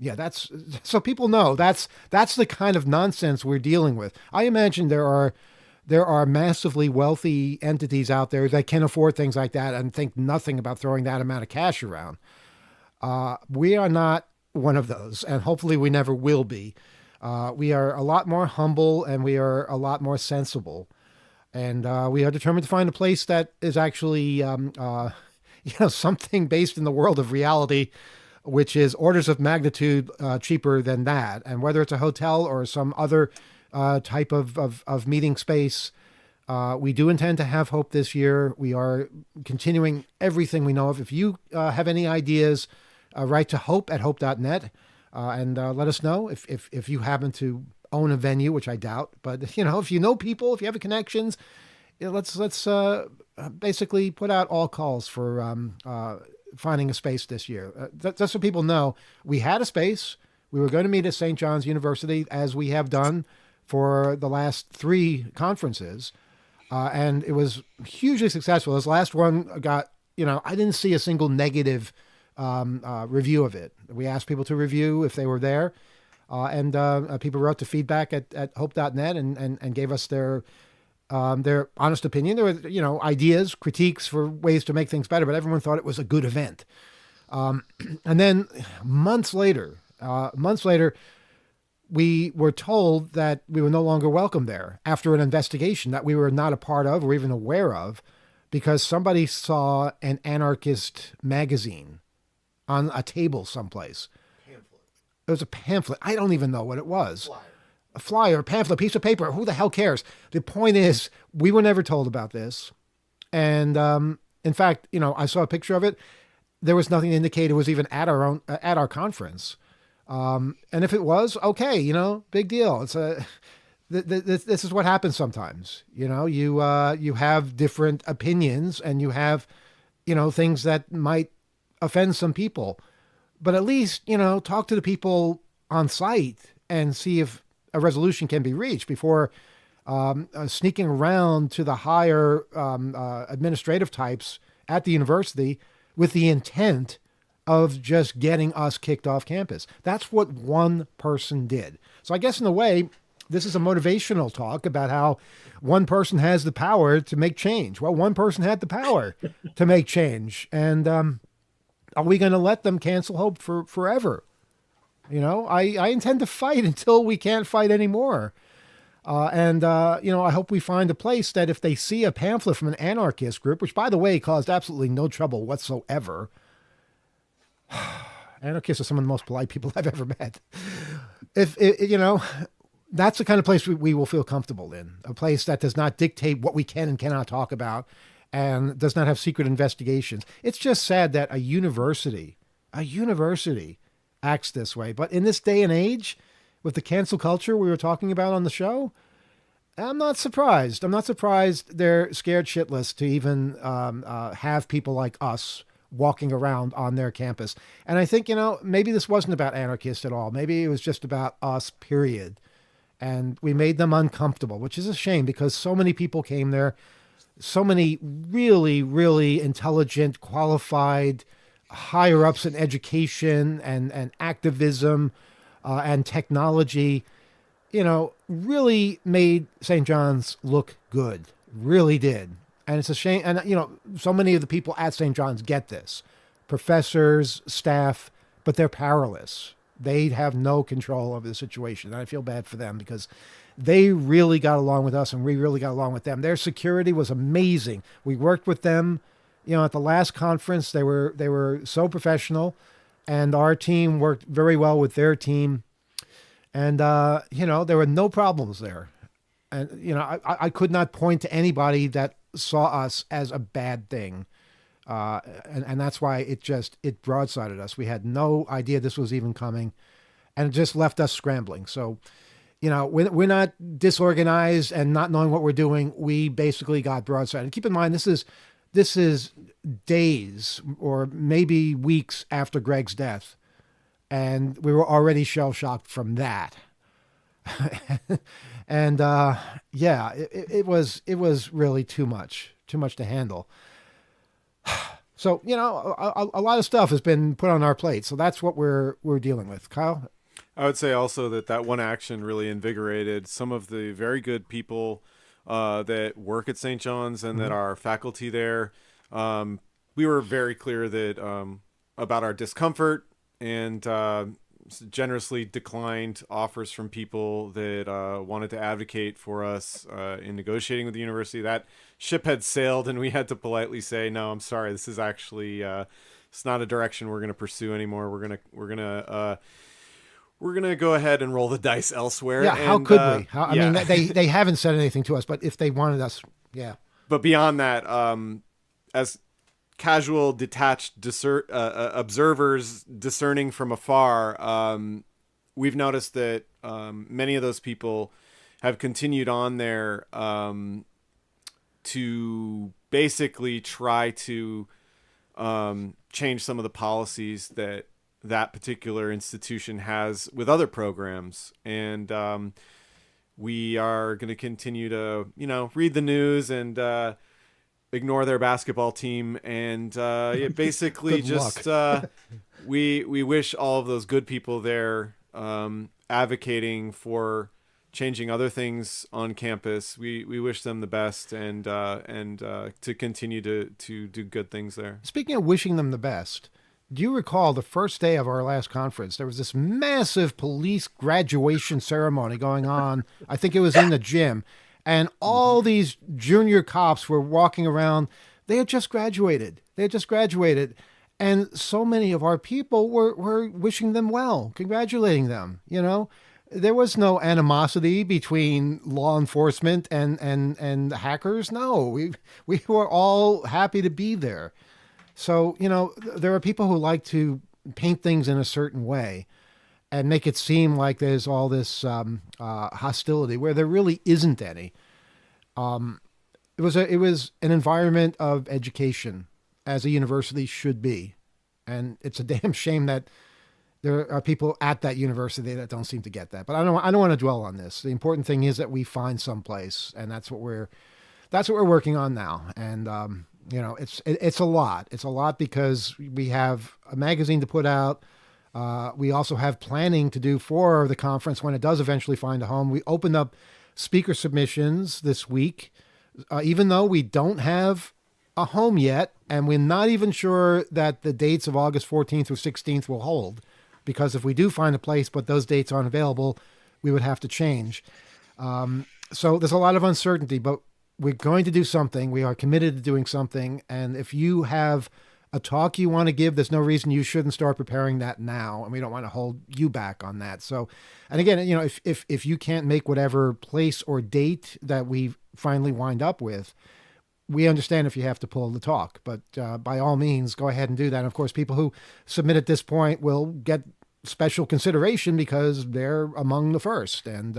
Yeah, that's so people know that's the kind of nonsense we're dealing with. I imagine there are massively wealthy entities out there that can afford things like that and think nothing about throwing that amount of cash around. We are not one of those, and hopefully we never will be. We are a lot more humble and we are a lot more sensible, and we are determined to find a place that is actually something based in the world of reality, which is orders of magnitude cheaper than that. And whether it's a hotel or some other type of meeting space, we do intend to have Hope this year. We are continuing everything we know of. If you have any ideas, write to hope@hope.net and let us know if you happen to own a venue, which I doubt. But, if you know people, if you have connections, let's basically put out all calls for finding a space this year. Just so people know, we had a space. We were going to meet at St. John's University, as we have done for the last 3 conferences. And it was hugely successful. This last one got, I didn't see a single negative review of it. We asked people to review if they were there. And people wrote to feedback at hope.net and gave us their honest opinion. There were, ideas, critiques for ways to make things better, but everyone thought it was a good event. And then months later, we were told that we were no longer welcome there after an investigation that we were not a part of or even aware of, because somebody saw an anarchist magazine on a table someplace. Pamphlet. It was a pamphlet. I don't even know what it was. A flyer, a pamphlet, piece of paper. Who the hell cares? The point is, we were never told about this. And in fact, I saw a picture of it. There was nothing to indicate it was even at our conference. And if it was, okay, big deal. It's this is what happens sometimes. You have different opinions and you have, things that might offend some people, but at least, talk to the people on site and see if a resolution can be reached before sneaking around to the higher administrative types at the university with the intent of just getting us kicked off campus. That's what one person did. So I guess in a way, this is a motivational talk about how one person has the power to make change. Well, one person had the power to make change. And are we going to let them cancel Hope for forever? I intend to fight until we can't fight anymore. I hope we find a place that if they see a pamphlet from an anarchist group, which, by the way, caused absolutely no trouble whatsoever. Anarchists are some of the most polite people I've ever met. That's the kind of place we will feel comfortable in, a place that does not dictate what we can and cannot talk about and does not have secret investigations. It's just sad that a university acts this way. But in this day and age, with the cancel culture we were talking about on the show, I'm not surprised. I'm not surprised they're scared shitless to even have people like us walking around on their campus. And I think, maybe this wasn't about anarchists at all. Maybe it was just about us, period. And we made them uncomfortable, which is a shame because so many people came there. So many really, really intelligent, qualified, higher ups in education and activism and technology, really made St. John's look good. Really did. And it's a shame. And, so many of the people at St. John's get this. Professors, staff, but they're powerless. They have no control over the situation. And I feel bad for them because they really got along with us and we really got along with them. Their security was amazing. We worked with them, at the last conference. They were so professional, and our team worked very well with their team. And, there were no problems there. And, I could not point to anybody that saw us as a bad thing. And that's why it broadsided us. We had no idea this was even coming, and it just left us scrambling. So, we're not disorganized and not knowing what we're doing. We basically got broadsided. Keep in mind, this is days or maybe weeks after Greg's death, and we were already shell shocked from that. And it was really too much to handle. So, a lot of stuff has been put on our plate. So that's what we're dealing with. Kyle? I would say also that one action really invigorated some of the very good people that work at St. John's and that are faculty there. We were very clear that about our discomfort, and generously declined offers from people that wanted to advocate for us in negotiating with the university. That ship had sailed, and we had to politely say, no, I'm sorry, this is actually it's not a direction we're going to pursue anymore. We're gonna go ahead and roll the dice elsewhere. Yeah, how could we? I mean, they haven't said anything to us, but if they wanted us, yeah. But beyond that, as casual, detached observers discerning from afar, we've noticed that many of those people have continued on there to basically try to change some of the policies that particular institution has with other programs. And we are going to continue to, read the news and ignore their basketball team. And basically just we wish all of those good people there advocating for changing other things on campus. We wish them the best and to continue to do good things there. Speaking of wishing them the best, do you recall the first day of our last conference, there was this massive police graduation ceremony going on. I think it was in the gym. And all these junior cops were walking around. They had just graduated. And so many of our people were wishing them well, congratulating them. There was no animosity between law enforcement and hackers. No, we were all happy to be there. So, there are people who like to paint things in a certain way and make it seem like there's all this hostility where there really isn't any. It was an environment of education, as a university should be. And it's a damn shame that there are people at that university that don't seem to get that. But I don't want to dwell on this. The important thing is that we find some place, and that's what we're working on now. And it's a lot. It's a lot because we have a magazine to put out. We also have planning to do for the conference when it does eventually find a home. We opened up speaker submissions this week, even though we don't have a home yet, and we're not even sure that the dates of August 14th through 16th will hold, because if we do find a place but those dates aren't available, we would have to change. So there's a lot of uncertainty, but we're going to do something. We are committed to doing something. And if you have a talk you want to give, there's no reason you shouldn't start preparing that now. And we don't want to hold you back on that. So, and again, if you can't make whatever place or date that we finally wind up with, we understand if you have to pull the talk, but by all means, go ahead and do that. And of course, people who submit at this point will get special consideration because they're among the first. And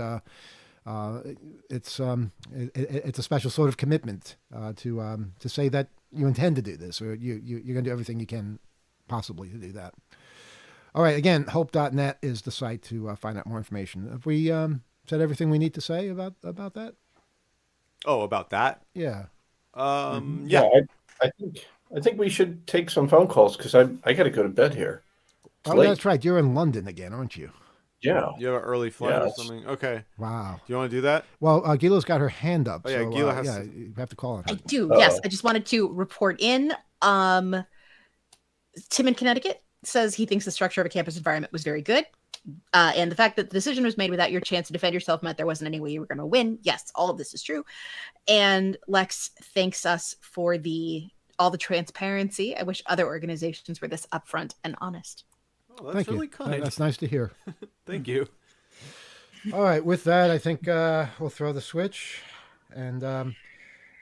it's a special sort of commitment to say that you intend to do this, or you're going to do everything you can possibly to do that. All right. Again, hope.net is the site to find out more information. Have we said everything we need to say about that? Oh, about that? Yeah. Yeah. I think we should take some phone calls because I got to go to bed here. It's Oh, late. that's right. You're in London again, aren't you? Yeah. You have an early flight Yeah, or it's- something? Okay. Wow. Do you want to do that? Well, Gila's got her hand up. Oh, yeah, so, Gila has yeah, to- you have to call on her. I do. Oh. Yes, I just wanted to report in. Tim in Connecticut says he thinks the structure of a campus environment was very good. And the fact that the decision was made without your chance to defend yourself meant there wasn't any way you were going to win. Yes, all of this is true. And Lex thanks us for all the transparency. I wish other organizations were this upfront and honest. Oh, that's Thank really you. kind. That's nice to hear. Thank you. All right, with that, I think we'll throw the switch. And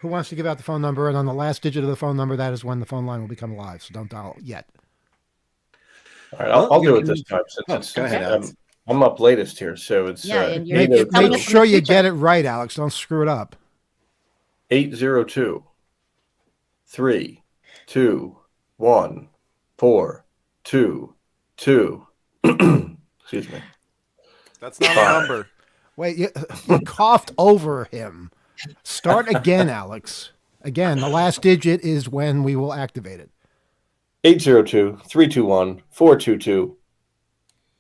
who wants to give out the phone number? And on the last digit of the phone number, that is when the phone line will become live. So don't dial yet. All right, I'll do it this time Oh, since go ahead, Alex. I'm up latest here. So it's And you're Make telling us sure you future. get it right, Alex. Don't screw it up. 802 3 2 1 4 2 2. Excuse me. That's not a number. Wait, you coughed over him. Start again, Alex. Again, the last digit is when we will activate it. 802 321 422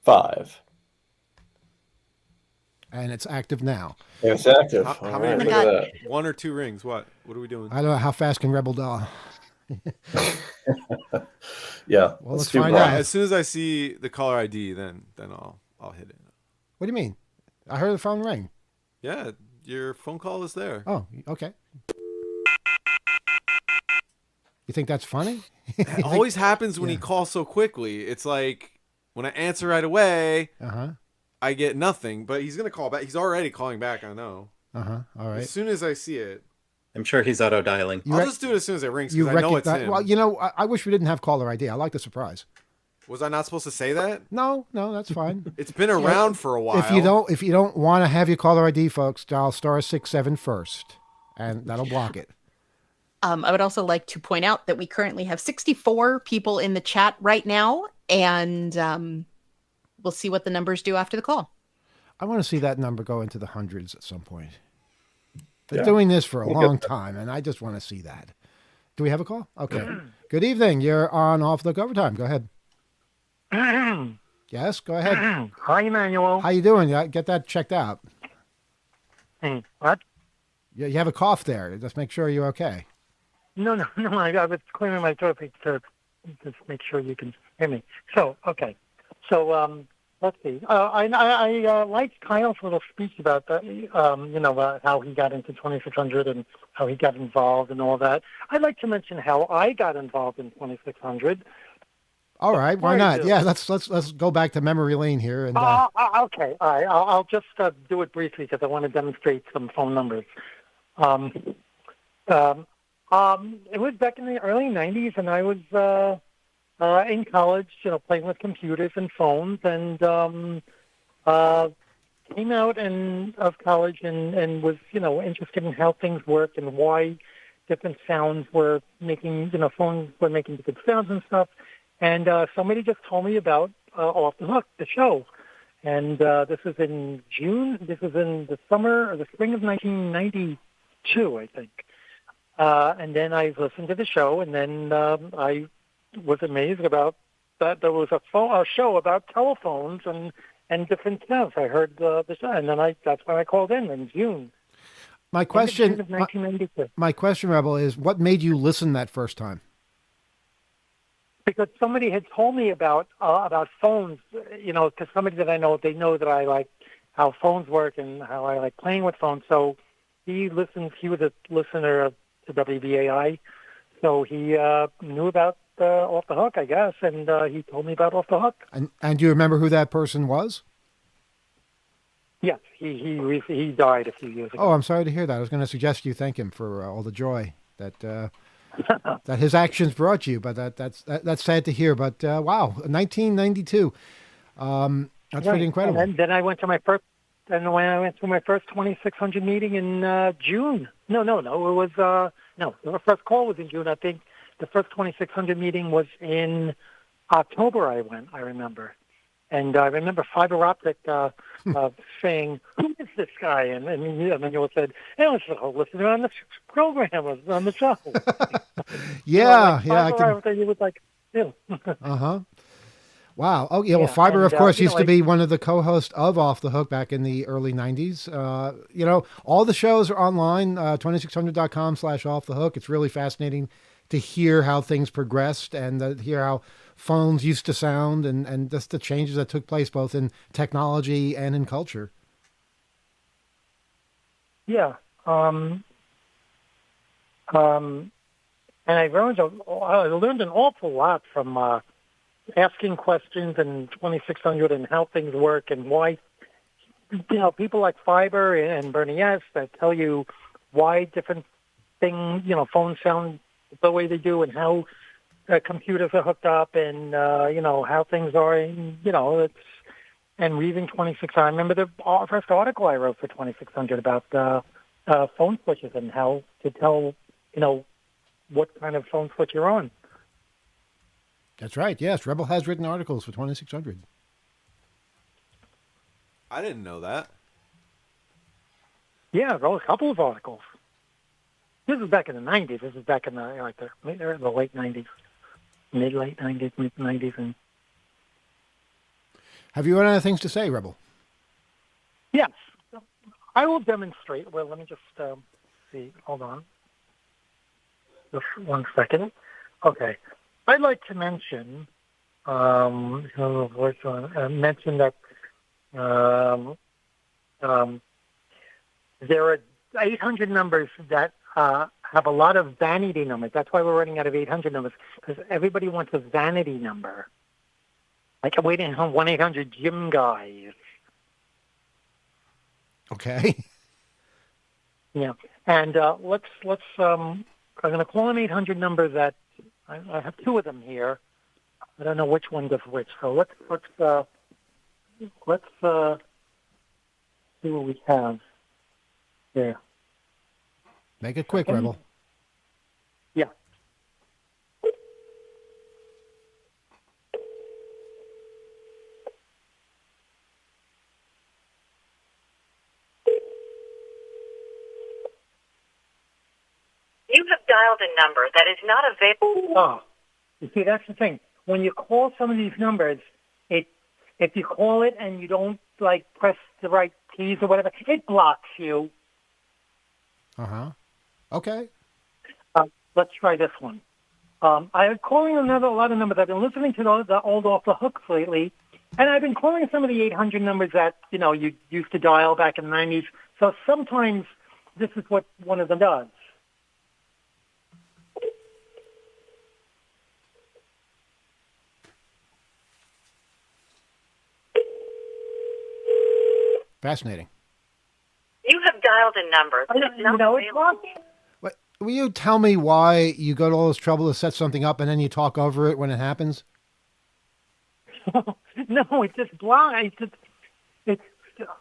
5. And it's active now. It's active. How All many right, rings? look at that. 1 or 2 rings? What are we doing? I don't know how fast can Rebel dial. Yeah. Well, let's do find Brian. out. As soon as I see the caller ID, then I'll hit it. What do you mean? I heard the phone ring. Yeah, your phone call is there. Oh, okay. You think that's funny? It always happens when he calls so quickly. It's like when I answer right away, Uh-huh. I get nothing. But he's gonna call back. He's already calling back. I know. Uh-huh. All right. As soon as I see it, I'm sure he's auto dialing. You I'll rec- just do it as soon as it rings You because I know it's recognize? him. Well, you know, I wish we didn't have caller ID. I like the surprise. Was I not supposed to say that? No, that's fine. It's been around for a while. If you don't want to have your caller ID, folks, dial *67 first, and that'll block it. I would also like to point out that we currently have 64 people in the chat right now, and we'll see what the numbers do after the call. I want to see that number go into the hundreds at some point. Been Yeah. doing this for a We'll long get there. time, and I just want to see that. Do we have a call? Okay. Good evening. You're on Off the Overtime. Go ahead. Yes, go ahead. Hi, Emmanuel. How you doing? Yeah, get that checked out. What? You have a cough there. Just make sure you're okay. No. I was clearing my throat to just make sure you can hear me. So, okay. So, let's see. I liked Kyle's little speech about that, how he got into 2600 and how he got involved and all that. I'd like to mention how I got involved in 2600. All right, why I not? do. Yeah, let's go back to memory lane here. And Okay. All right. I'll just do it briefly because I want to demonstrate some phone numbers. It was back in the early 90s, and I was in college, playing with computers and phones, and came out of college and was, interested in how things work and why different sounds were making, phones were making different sounds and stuff. And somebody just told me about Off the Hook, the show. And this was in June. This was in the summer or the spring of 1992, I think. And then I listened to the show, and then I was amazed about that there was a show about telephones and different sounds. I heard the show, and then that's when I called in June. my June question, of 1992. my question, Rebel, is what made you listen that first time? Because somebody had told me about phones, because somebody that I know, they know that I like how phones work and how I like playing with phones. So he was a listener to WBAI, so he knew about Off the Hook, I guess, and he told me about Off the Hook. And do you remember who that person was? Yes, he died a few years ago. Oh, I'm sorry to hear that. I was going to suggest you thank him for all the joy that that his actions brought you, but that's sad to hear. But wow, 1992, that's pretty incredible. And then I went to my first. And when I went to my first 2600 meeting in June, no, it was the first call was in June. I think the first 2600 meeting was in October. I remember, and I remember Fiber Optic saying, "Who is this guy?" And Emmanuel said, "Hey, I was a listener on the program, on the show." Yeah, I can. It was like, Uh-huh. Wow. Oh, yeah. Well, Yeah, Fiber, and, of course, used to like- be one of the co-hosts of Off the Hook back in the early 90s. All the shows are online, 2600.com/off the hook. It's really fascinating to hear how things progressed and to hear how phones used to sound and just the changes that took place both in technology and in culture. Yeah. And I learned an awful lot from asking questions in 2600 and how things work and why, people like Fiber and Bernie S. that tell you why different things, phones sound the way they do and how computers are hooked up and, how things are. And, and reading 2600. I remember the first article I wrote for 2600 about phone switches and how to tell, what kind of phone switch you're on. That's right. Yes, Rebel has written articles for 2600. I didn't know that. Yeah, I wrote a couple of articles. This is back in the 90s. This is back in the late 90s, mid-late 90s, mid-90s. And have you run out of things to say, Rebel? yes, I will demonstrate. Well, let me just see. Hold on. Just 1 second. Okay. I'd like to mention, mention that there are 800 numbers that have a lot of vanity numbers. That's why we're running out of 800 numbers, because everybody wants a vanity number. Like waiting on 1-800-GYM guys. Okay. Yeah, and let's. I'm going to call an 800 number that I have two of them here. I don't know which one does which. So let's see what we have there. Make it quick, Rebel. Yeah. You have dialed a number that is not available. Oh, you see, that's the thing. When you call some of these numbers, if you call it and you don't press the right keys or whatever, it blocks you. Okay. Let's try this one. I'm calling a lot of numbers. I've been listening to the old Off the Hooks lately, and I've been calling some of the 800 numbers that you used to dial back in the 90s. So sometimes this is what one of them does. Fascinating. You have dialed a number that is not available. What, will you tell me why you go to all this trouble to set something up and then you talk over it when it happens? No, it's just blind. It's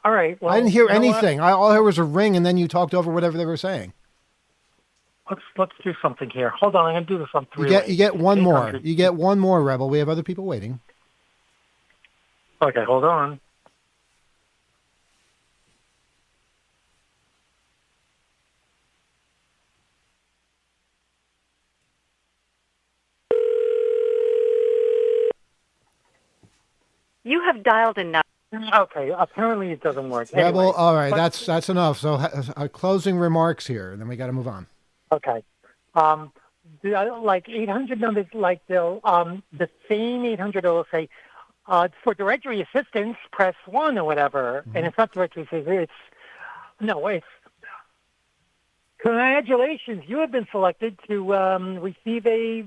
all right. Well, I didn't hear anything. All I heard was a ring, and then you talked over whatever they were saying. Let's do something here. Hold on, I'm gonna do this on three. You get one more. You get one more, Rebel. We have other people waiting. Okay, hold on. You have dialed a number. Okay, apparently it doesn't work. Rebel, Anyway, all right, that's enough. So closing remarks here, and then we got to move on. Okay. 800 numbers, the same 800 will say, for directory assistance, press 1 or whatever. Mm-hmm. And it's not directory assistance. It's congratulations, you have been selected to receive a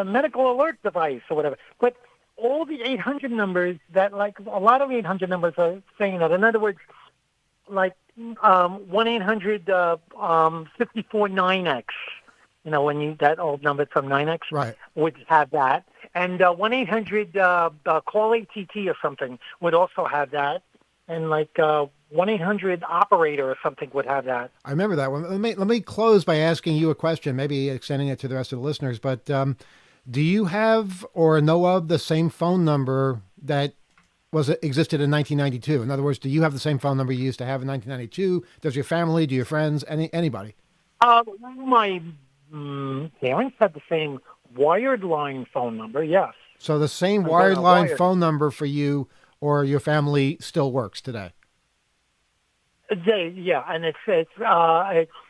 medical alert device or whatever. But all the 800 numbers that, a lot of 800 numbers are saying that. In other words, 1-800-54-9X, when that old number from 9X, right, would have that. And 1-800 call ATT or something would also have that. And 1-800 operator or something would have that. I remember that one. Let me close by asking you a question, maybe extending it to the rest of the listeners. But do you have or know of the same phone number that existed in 1992? In other words, do you have the same phone number you used to have in 1992? Does your family, do your friends, anybody? My parents had the same wired line phone number, yes. So the same wired line phone number for you or your family still works today? And it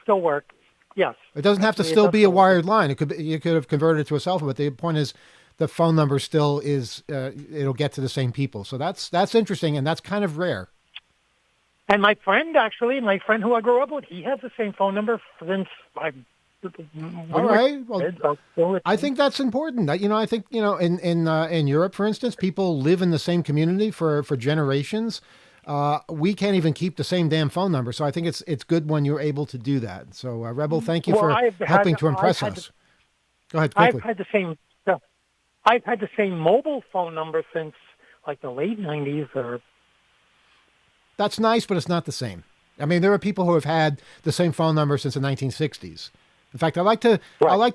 still works. Yes. It doesn't have to Actually, it still does be a go with it. wired line. It could be, you could have converted it to a cell phone, but the point is the phone number still is it'll get to the same people. So that's interesting, and that's kind of rare. And my friend who I grew up with, he has the same phone number since I. All right. Well, I think that's important. I think in Europe, for instance, people live in the same community for generations. We can't even keep the same damn phone number, so I think it's good when you're able to do that. So, Rebel, thank you for helping to impress us. Go ahead quickly. I've had the same mobile phone number since like the late '90s. Or that's nice, but it's not the same. I mean, there are people who have had the same phone number since the 1960s. In fact, I like to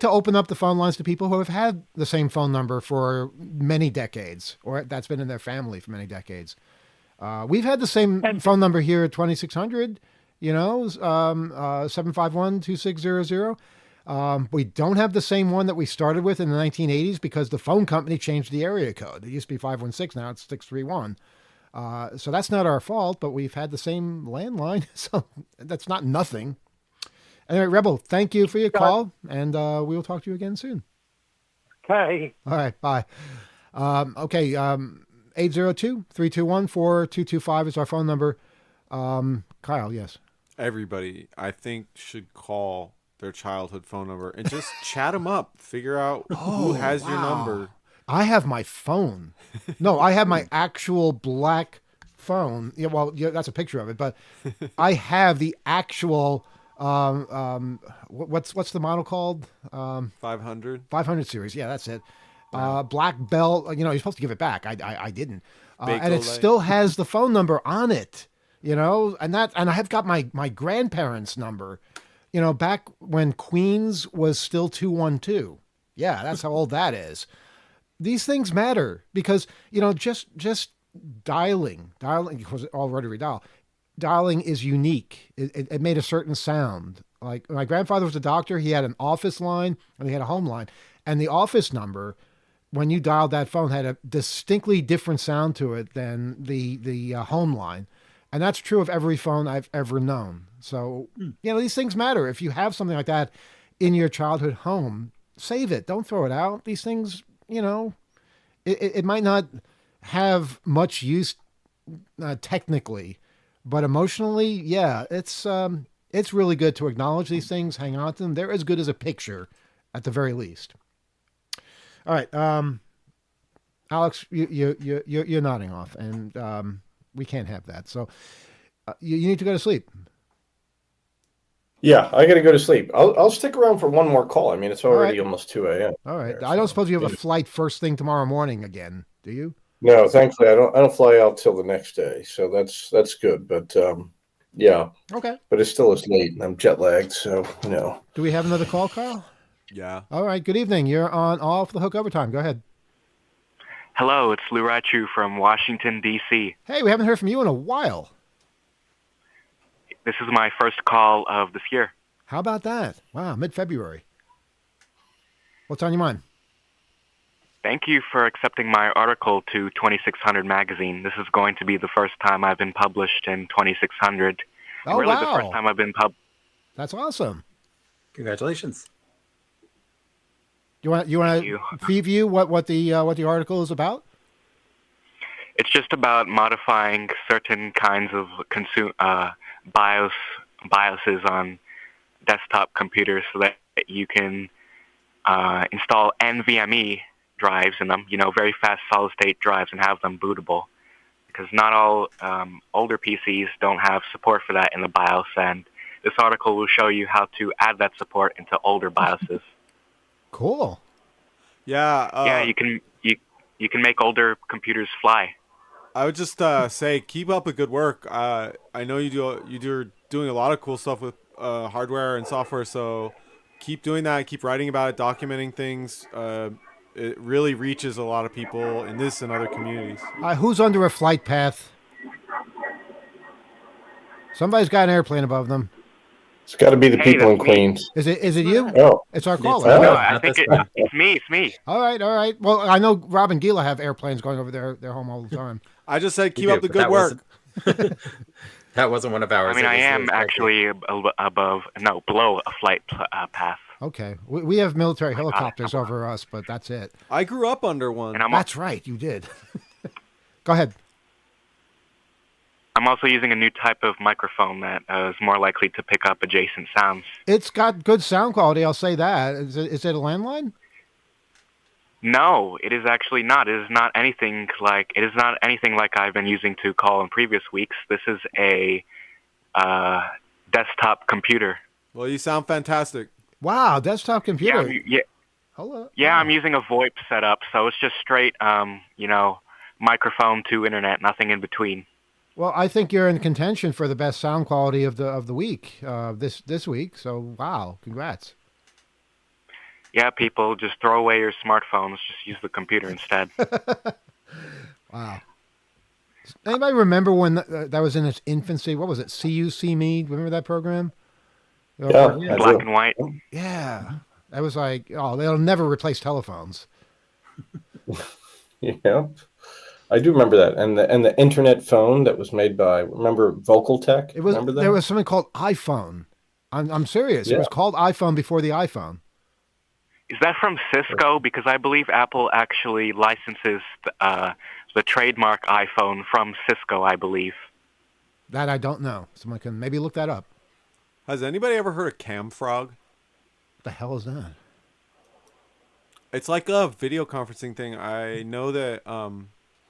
open up the phone lines to people who have had the same phone number for many decades, or that's been in their family for many decades. We've had the same phone number here at 2600, 751-2600. We don't have the same one that we started with in the 1980s because the phone company changed the area code. It used to be 516, now it's 631. So that's not our fault, but we've had the same landline, so that's not nothing. Anyway, Rebel, thank you for your call, and we will talk to you again soon. Okay. All right, bye. Okay, 802-321-4225 is our phone number. Kyle, yes. Everybody, I think, should call their childhood phone number and just chat them up. Figure out who has your number. I have my phone. No, I have my actual black phone. Yeah, well, that's a picture of it, but I have the actual... what's the model called? 500 series. Yeah, that's it. Black belt. You're supposed to give it back. I didn't. And it Bakelite. still has the phone number on it. And I have got my grandparents' number. Back when Queens was still 212. Yeah, that's how old that is. These things matter because just dialing because already redial. Dialing is unique. It made a certain sound. Like my grandfather was a doctor. He had an office line and he had a home line. And the office number, when you dialed that phone, had a distinctly different sound to it than the home line. And that's true of every phone I've ever known. So, these things matter. If you have something like that in your childhood home, save it. Don't throw it out. These things, it might not have much use technically, but emotionally, yeah, it's really good to acknowledge these things, hang on to them. They're as good as a picture, at the very least. All right, Alex, you're nodding off, and we can't have that. So you need to go to sleep. Yeah, I got to go to sleep. I'll stick around for one more call. I mean, it's already almost 2 a.m. All right. I don't suppose you have a flight first thing tomorrow morning again, do you? No, thankfully I don't fly out till the next day, so that's good. But yeah. Okay. But it still is late, and I'm jet lagged, so Do we have another call, Kyle? Yeah. All right. Good evening. You're on Off the Hook Overtime. Go ahead. Hello, it's Lou Rachu from Washington, D.C. Hey, we haven't heard from you in a while. This is my first call of this year. How about that? Wow, mid-February. What's on your mind? Thank you for accepting my article to 2600 magazine. This is going to be the first time I've been published in 2600. Oh, really wow. the first time I've been That's awesome. Congratulations. You want to preview what the article is about? It's just about modifying certain kinds of BIOSes on desktop computers so that you can install NVMe drives in them, very fast solid-state drives, and have them bootable. Because not all older PCs don't have support for that in the BIOS, and this article will show you how to add that support into older BIOSes. Cool. Yeah. You can make older computers fly. I would just say keep up the good work. I know you're doing a lot of cool stuff with hardware and software, so keep doing that. Keep writing about it, documenting things. It really reaches a lot of people in this and other communities. Who's under a flight path? Somebody's got an airplane above them. It's got to be the people in that's me. Queens. Is it you? Oh, It's our caller. Oh. No, Yeah. I think it's me. All right. Well, I know Rob and Gila have airplanes going over their home all the time. I just said keep You up do, the but good that work. That wasn't one of ours. I mean, It I was am yours, actually below a flight path. Okay. We have military helicopters over us, but that's it. I grew up under one. And That's right. You did. Go ahead. I'm also using a new type of microphone that is more likely to pick up adjacent sounds. It's got good sound quality. I'll say that. Is it a landline? No, it is actually not. It is not anything like I've been using to call in previous weeks. This is a desktop computer. Well, you sound fantastic. Wow, desktop computer. Yeah. Hello. Yeah, I'm using a VoIP setup, so it's just straight, microphone to internet, nothing in between. Well, I think you're in contention for the best sound quality of the week this week. So wow, congrats. Yeah, people, just throw away your smartphones. Just use the computer instead. Wow. Anybody remember when that was in its infancy? What was it? See You, See Me? Remember that program? Yeah. Black and white. Yeah. That was like, oh, they'll never replace telephones. Yeah. I do remember that. And the internet phone that was made by, remember Vocaltech? It was, remember that? there was something called iPhone. I'm serious. Yeah. It was called iPhone before the iPhone. Is that from Cisco? Because I believe Apple actually licenses the trademark iPhone from Cisco, I believe. That I don't know. Someone can maybe look that up. Has anybody ever heard of Camfrog? What the hell is that? It's like a video conferencing thing. I know that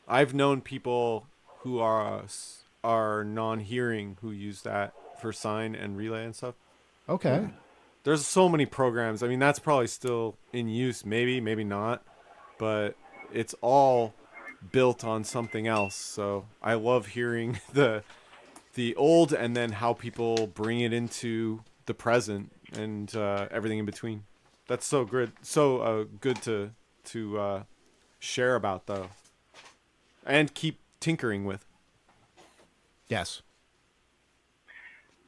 I've known people who are non-hearing who use that for sign and relay and stuff. Okay. There's so many programs. I mean, that's probably still in use, maybe not, but it's all built on something else. So I love hearing the old and then how people bring it into the present and everything in between. That's so good. So good to share about though, and keep tinkering with. Yes.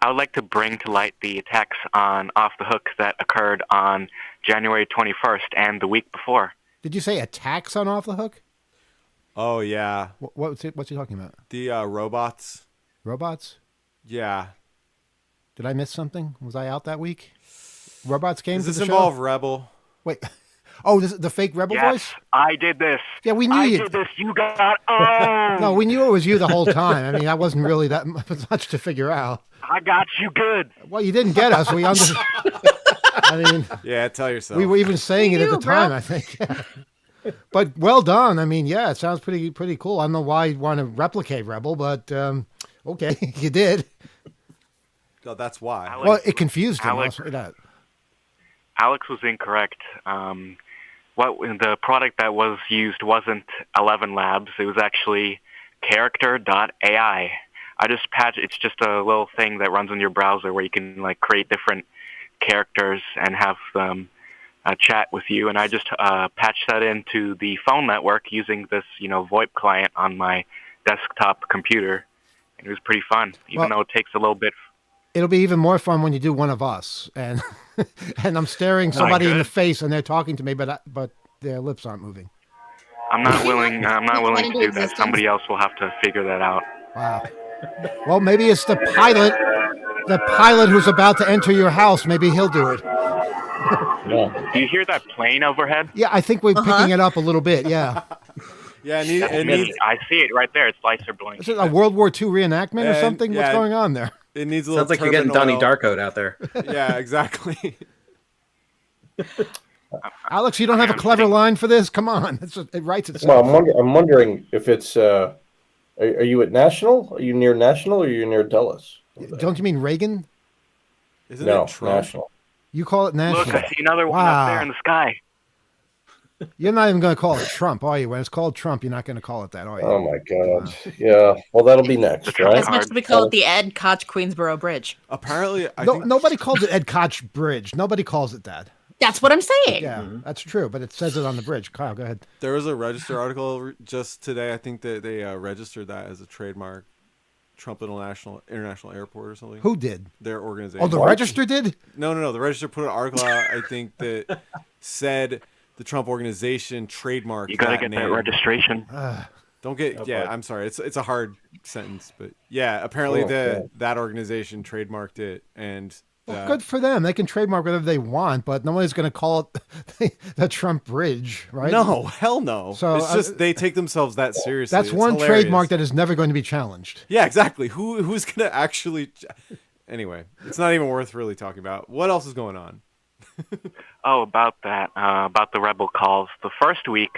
I would like to bring to light the attacks on Off the Hook that occurred on January 21st and the week before. Did you say attacks on Off the Hook? Oh yeah, What's he talking about? the robots. Robots? Yeah. Did I miss something? Was I out that week? Robots came Does to this the involve show? Rebel? Wait. Oh, this is the fake Rebel Yes, voice? I did this. Yeah, we knew I you. did this. You got owned. No, we knew it was you the whole time. I mean, that wasn't really that much to figure out. I got you good. Well, you didn't get us. I mean, Yeah, tell yourself. we were even saying it at the You, bro. time, I think. But well done. I mean, yeah, it sounds pretty cool. I don't know why you want to replicate Rebel, but okay, you did. Oh, that's why. Alex- Well, it confused him. Alex- I'll say that. Alex was incorrect. The product that was used wasn't 11 Labs. It was actually character.ai. I just patch. It's just a little thing that runs in your browser where you can like create different characters and have them chat with you. And I just patched that into the phone network using this, VoIP client on my desktop computer. And it was pretty fun, even though it takes a little bit. It'll be even more fun when you do one of us, and and I'm staring somebody in the good. face, and they're talking to me, but their lips aren't moving. I'm not willing. I'm not willing to into do that. existence. Somebody else will have to figure that out. Wow. Well, maybe it's the pilot who's about to enter your house. Maybe he'll do it. Yeah. Do you hear that plane overhead? Yeah, I think we're picking it up a little bit. Yeah. Yeah, That's it me. needs I see it right there. It's lights are blinking. Is it a World War II reenactment or And, something? What's yeah. going on there? it needs a little. Sounds like you're getting turbine Donnie oil. Darko out there. Yeah, exactly. Alex, you don't have a clever line for this? Come on. It writes Well, itself. I'm wondering if it's. Are you at National? Are you near National or are you near Dulles? Don't you mean Reagan? Isn't No, it Trump? National. You call it Look, national. I see another one Wow. up there in the sky. You're not even going to call it Trump, are you? When it's called Trump, you're not going to call it that, are you? Oh my God. Yeah. Well, that'll be next, right? As much as we call it the Ed Koch Queensboro Bridge. Apparently, I No, think nobody calls it Ed Koch Bridge. Nobody calls it that. That's what I'm saying. Yeah, that's true, but it says it on the bridge. Kyle, go ahead. there was a Register article just today. I think that they registered that as a trademark. Trump International Airport or something. Who did? Their organization. Oh, the Register did? No. The Register put an article out, I think, that said the Trump organization trademarked You gotta that get name. that registration. Don't get Oh, yeah. boy. I'm sorry. It's a hard sentence, but yeah. Apparently, Oh, yeah. that organization trademarked it, and Well, good for them. They can trademark whatever they want, but nobody's going to call it the Trump Bridge, right? no, hell no. So, It's just they take themselves that seriously. That's It's one hilarious. trademark that is never going to be challenged. Yeah, exactly. Who's gonna actually? Anyway, it's not even worth really talking about. What else is going on? Oh, about that, about the rebel calls. The first week.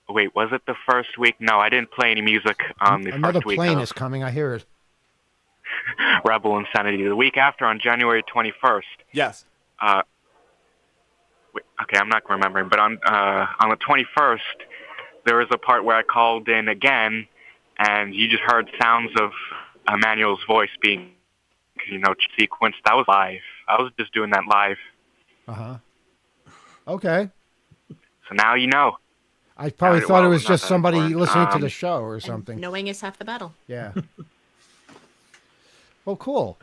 Wait, was it the first week? No, I didn't play any music on the Another first week plane of is coming. I hear it. Rebel Insanity. The week after, on January 21st. Yes. Wait, okay, I'm not remembering, but on the 21st, there was a part where I called in again, and you just heard sounds of Emmanuel's voice being, sequenced. That was live. I was just doing that live. Okay. So now you know. I probably Well, thought it was not just that somebody important. listening to the show or And something. knowing is half the battle. Yeah. Well, cool.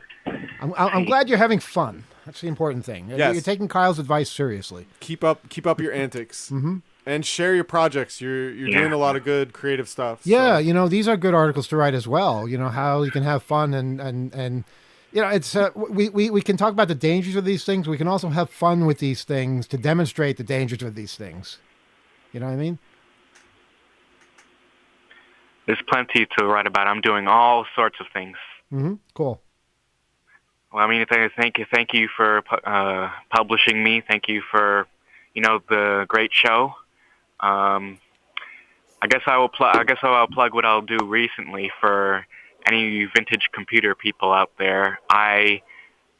I'm glad you're having fun. That's the important thing. Yes. You're taking Kyle's advice seriously. Keep up your antics, and share your projects. You're doing a lot of good creative stuff. Yeah, so. these are good articles to write as well. How you can have fun and it's we can talk about the dangers of these things. We can also have fun with these things to demonstrate the dangers of these things. You know what I mean? There's plenty to write about. I'm doing all sorts of things. Cool. Well, I mean, thank you for publishing me. Thank you for, the great show. I guess I'll plug what I'll do recently for any vintage computer people out there. I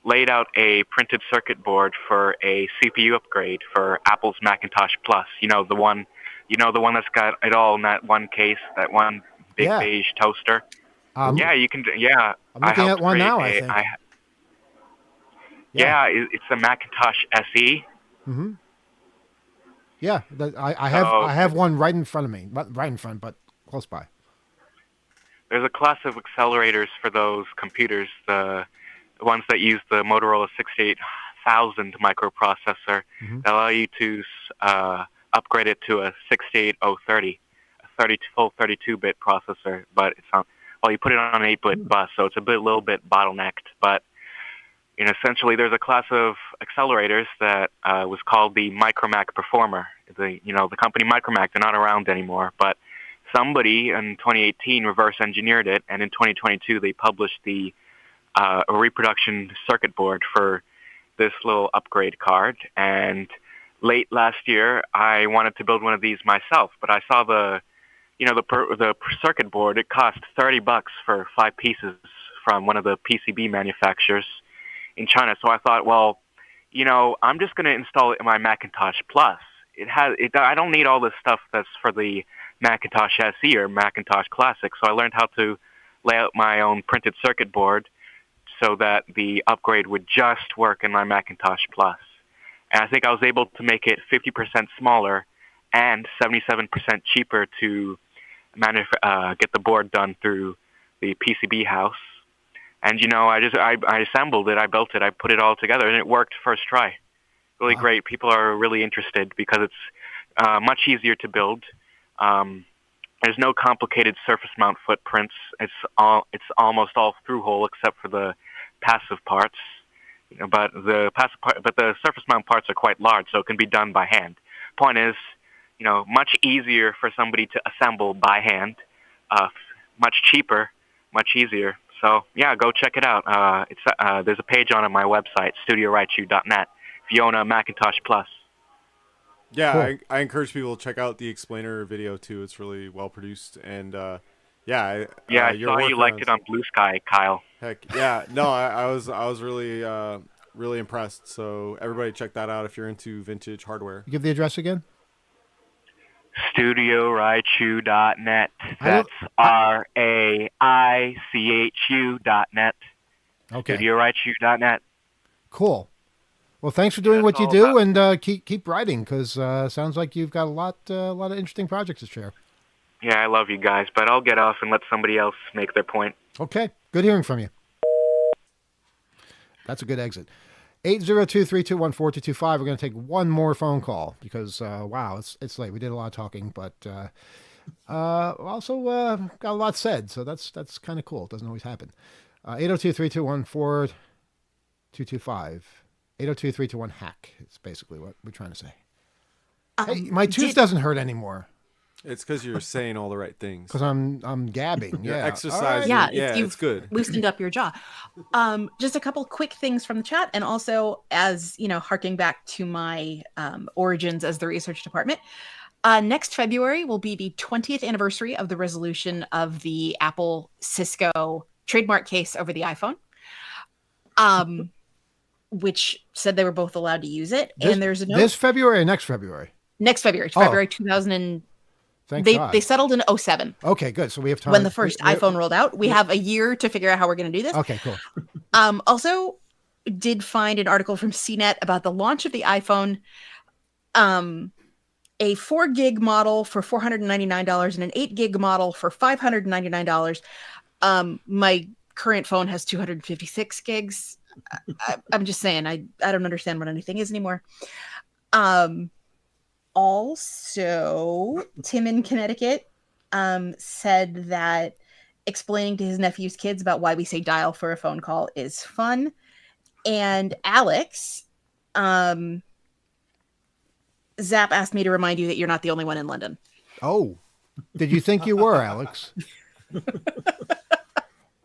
laid out a printed circuit board for a CPU upgrade for Apple's Macintosh Plus. The one that's got it all in that one case, that one big beige toaster. Yeah, you can. Yeah, I'm looking at one now. I think. It's a Macintosh SE. Yeah, I have one right in front of me, not right in front, but close by. There's a class of accelerators for those computers, the ones that use the Motorola 68000 microprocessor that allow you to upgrade it to a 68030, a full 32-bit processor, but it's on. Well, you put it on an 8-bit bus, so it's a little bit bottlenecked. But essentially, there's a class of accelerators that was called the Micromac Performer. The company Micromac, they're not around anymore, but somebody in 2018 reverse engineered it, and in 2022 they published a reproduction circuit board for this little upgrade card. And late last year, I wanted to build one of these myself, but I saw the circuit board. It cost $30 for 5 pieces from one of the PCB manufacturers in China. So I thought, well, I'm just going to install it in my Macintosh Plus. I don't need all this stuff that's for the Macintosh SE or Macintosh Classic. So I learned how to lay out my own printed circuit board so that the upgrade would just work in my Macintosh Plus. And I think I was able to make it 50% smaller and 77% cheaper to get the board done through the PCB house. And I assembled it, I built it, I put it all together, and it worked first try. Really great. People are really interested because it's much easier to build. There's no complicated surface mount footprints. It's almost all through hole except for the passive parts. But the surface mount parts are quite large, so it can be done by hand. Point is, much easier for somebody to assemble by hand, much cheaper, much easier. So yeah, go check it out. There's a page on my website, studioraichu.net, if you own a Macintosh Plus. Yeah, Cool. I encourage people to check out the explainer video too. It's really well produced, and I saw you liked it on Blue Sky, Kyle. Heck yeah, no, I was really really impressed. So everybody check that out if you're into vintage hardware. Give the address again. StudioRaichu.net. That's RAICHU.net. Okay. StudioRaichu.net. Cool. Well, thanks for doing what you do, and keep writing, because sounds like you've got a lot of interesting projects to share. Yeah, I love you guys, but I'll get off and let somebody else make their point. Okay. Good hearing from you. That's a good exit. 802-321-4225. We're going to take one more phone call because, wow, it's late. We did a lot of talking, but Also got a lot said, so that's kind of cool. It doesn't always happen. 802-321-4225. 802-321-HACK. It's basically what we're trying to say. Hey, my tooth doesn't hurt anymore. It's because you're saying all the right things. Because I'm gabbing. You're Yeah. exercising. All right. Yeah, you've it's good. loosened up your jaw. Just a couple quick things from the chat, and also as harking back to my origins as the research department. Next February will be the 20th anniversary of the resolution of the Apple Cisco trademark case over the iPhone, which said they were both allowed to use it. And there's a note. This February or next February? Next February, February 2000. They settled in 2007. Okay, good. So we have time. When the first iPhone rolled out. We have a year to figure out how we're going to do this. Okay, cool. Also, did find an article from CNET about the launch of the iPhone. A 4 gig model for $499 and an 8 gig model for $599. My current phone has 256 gigs. I'm just saying, I don't understand what anything is anymore. Also, Tim in Connecticut said that explaining to his nephew's kids about why we say dial for a phone call is fun. And Alex, Zap asked me to remind you that you're not the only one in London. Oh, did you think you were, Alex?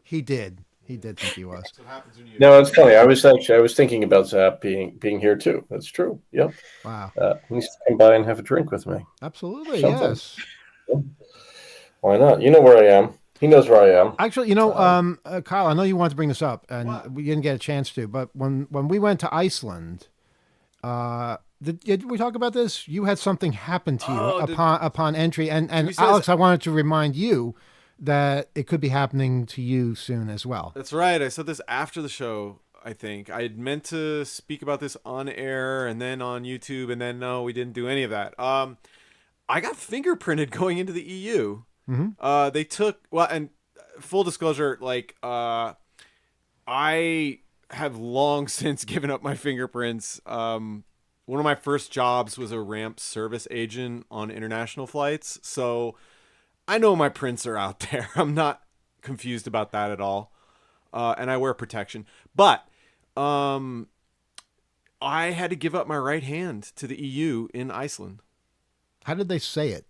He did. He did think he was. No, it's funny. I was thinking about Zap being here too. That's true. Yep. Wow. He needs to come by and have a drink with me. Absolutely. Something. Yes. Why not? You know where I am. He knows where I am. Actually, Kyle, I know you wanted to bring this up, and we didn't get a chance to. But when we went to Iceland, did we talk about this? You had something happen to you upon entry, and Alex, I wanted to remind you that it could be happening to you soon as well. That's right. I said this after the show, I think. I had meant to speak about this on air and then on YouTube, and then no, we didn't do any of that. I got fingerprinted going into the EU. Mm-hmm. They took, and full disclosure, I have long since given up my fingerprints. One of my first jobs was a ramp service agent on international flights, so I know my prints are out there. I'm not confused about that at all. And I wear protection. But I had to give up my right hand to the EU in Iceland. How did they say it?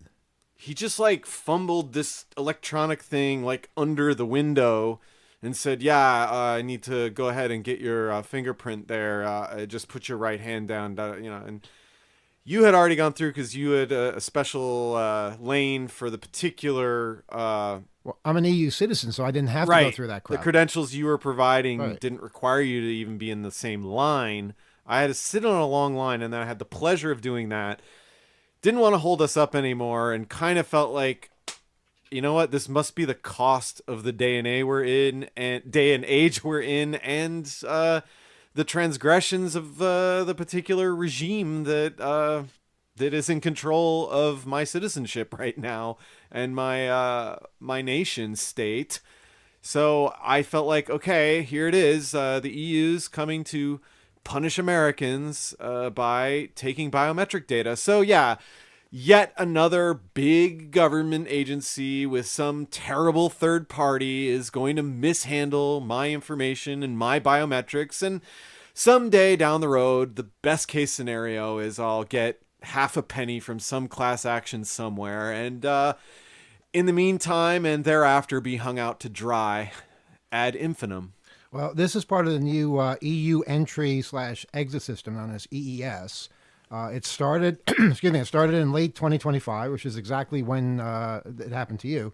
He just fumbled this electronic thing under the window and said, yeah, I need to go ahead and get your fingerprint there. Just put your right hand down, and you had already gone through because you had a special lane for the particular... well, I'm an EU citizen, so I didn't have to go through that crap. The credentials you were providing didn't require you to even be in the same line. I had to sit on a long line, and then I had the pleasure of doing that. Didn't want to hold us up anymore, and kind of felt like, you know what, this must be the cost of the day and age we're in, and the transgressions of the particular regime that is in control of my citizenship right now and my nation state. So I felt like, okay, here it is. The EU's coming to punish Americans by taking biometric data. So yeah, yet another big government agency with some terrible third party is going to mishandle my information and my biometrics. And someday down the road, the best case scenario is I'll get half a penny from some class action somewhere. And in the meantime and thereafter be hung out to dry ad infinitum. Well, this is part of the new EU entry/exit system known as EES. It started, it started in late 2025, which is exactly when it happened to you.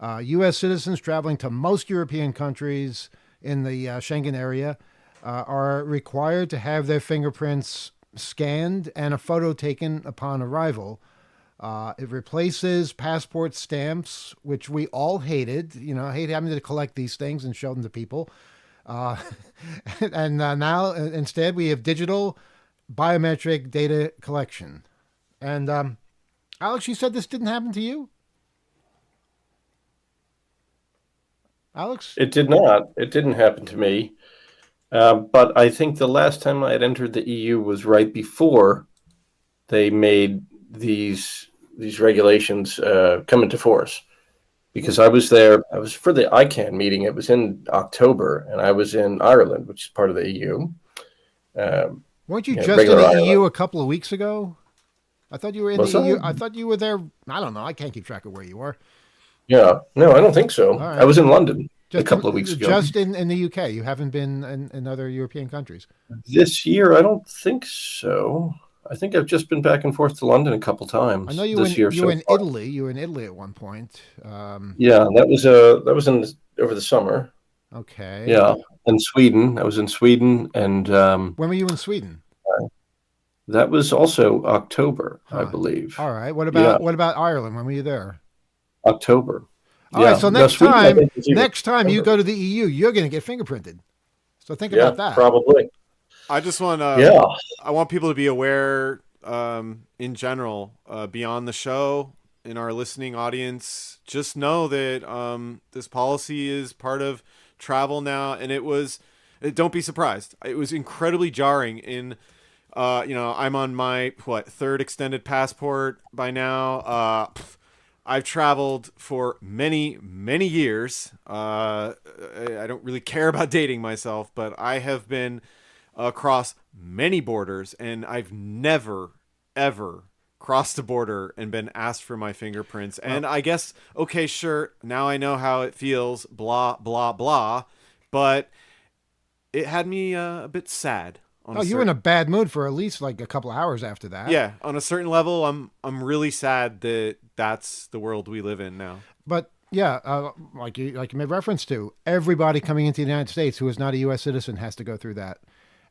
U.S. citizens traveling to most European countries in the Schengen area are required to have their fingerprints scanned and a photo taken upon arrival. It replaces passport stamps, which we all hated. Hate having to collect these things and show them to people. And now instead we have digital biometric data collection. And Alex, you said this didn't happen to you? Alex? It did not. It didn't happen to me. But I think the last time I had entered the EU was right before they made these these regulations come into force. Because I was there, I was for the ICANN meeting. It was in October, and I was in Ireland, which is part of the EU. Weren't you Yeah, just in regular the EU Ireland. a couple of weeks ago? I thought you were in Was the EU. I? I thought you were there. I don't know. I can't keep track of where you were. Yeah, no, I don't think so. All right. I was in London a Just couple of weeks ago. just in the UK. You haven't been in other European countries. This year, I don't think so. I think I've just been back and forth to London a couple times. I know this year you so were in far. Italy. You were in Italy at one point. Yeah, that was in over the summer. Okay. Yeah, in Sweden. I was in Sweden, and When were you in Sweden? that was also October, I Huh. believe. All right. What Yeah, about Ireland? When were you there? October. All Yeah. right. So No, Sweden, I think, was even next time you September. go to the EU, you're going to get fingerprinted. So think Yeah, about that. probably. I just want Yeah. I want people to be aware, in general, beyond the show, in our listening audience. Just know that this policy is part of travel now, and don't be surprised. It was incredibly jarring. I'm on my third extended passport by now. I've traveled for many, many years. I don't really care about dating myself, but I have been across many borders, and I've never, ever crossed a border and been asked for my fingerprints. And I guess, okay, sure, now I know how it feels, blah, blah, blah. But it had me a bit sad. You were in a bad mood for at least like a couple hours after that. Yeah, on a certain level, I'm really sad that that's the world we live in now. But yeah, like you made reference to, everybody coming into the United States who is not a U.S. citizen has to go through that.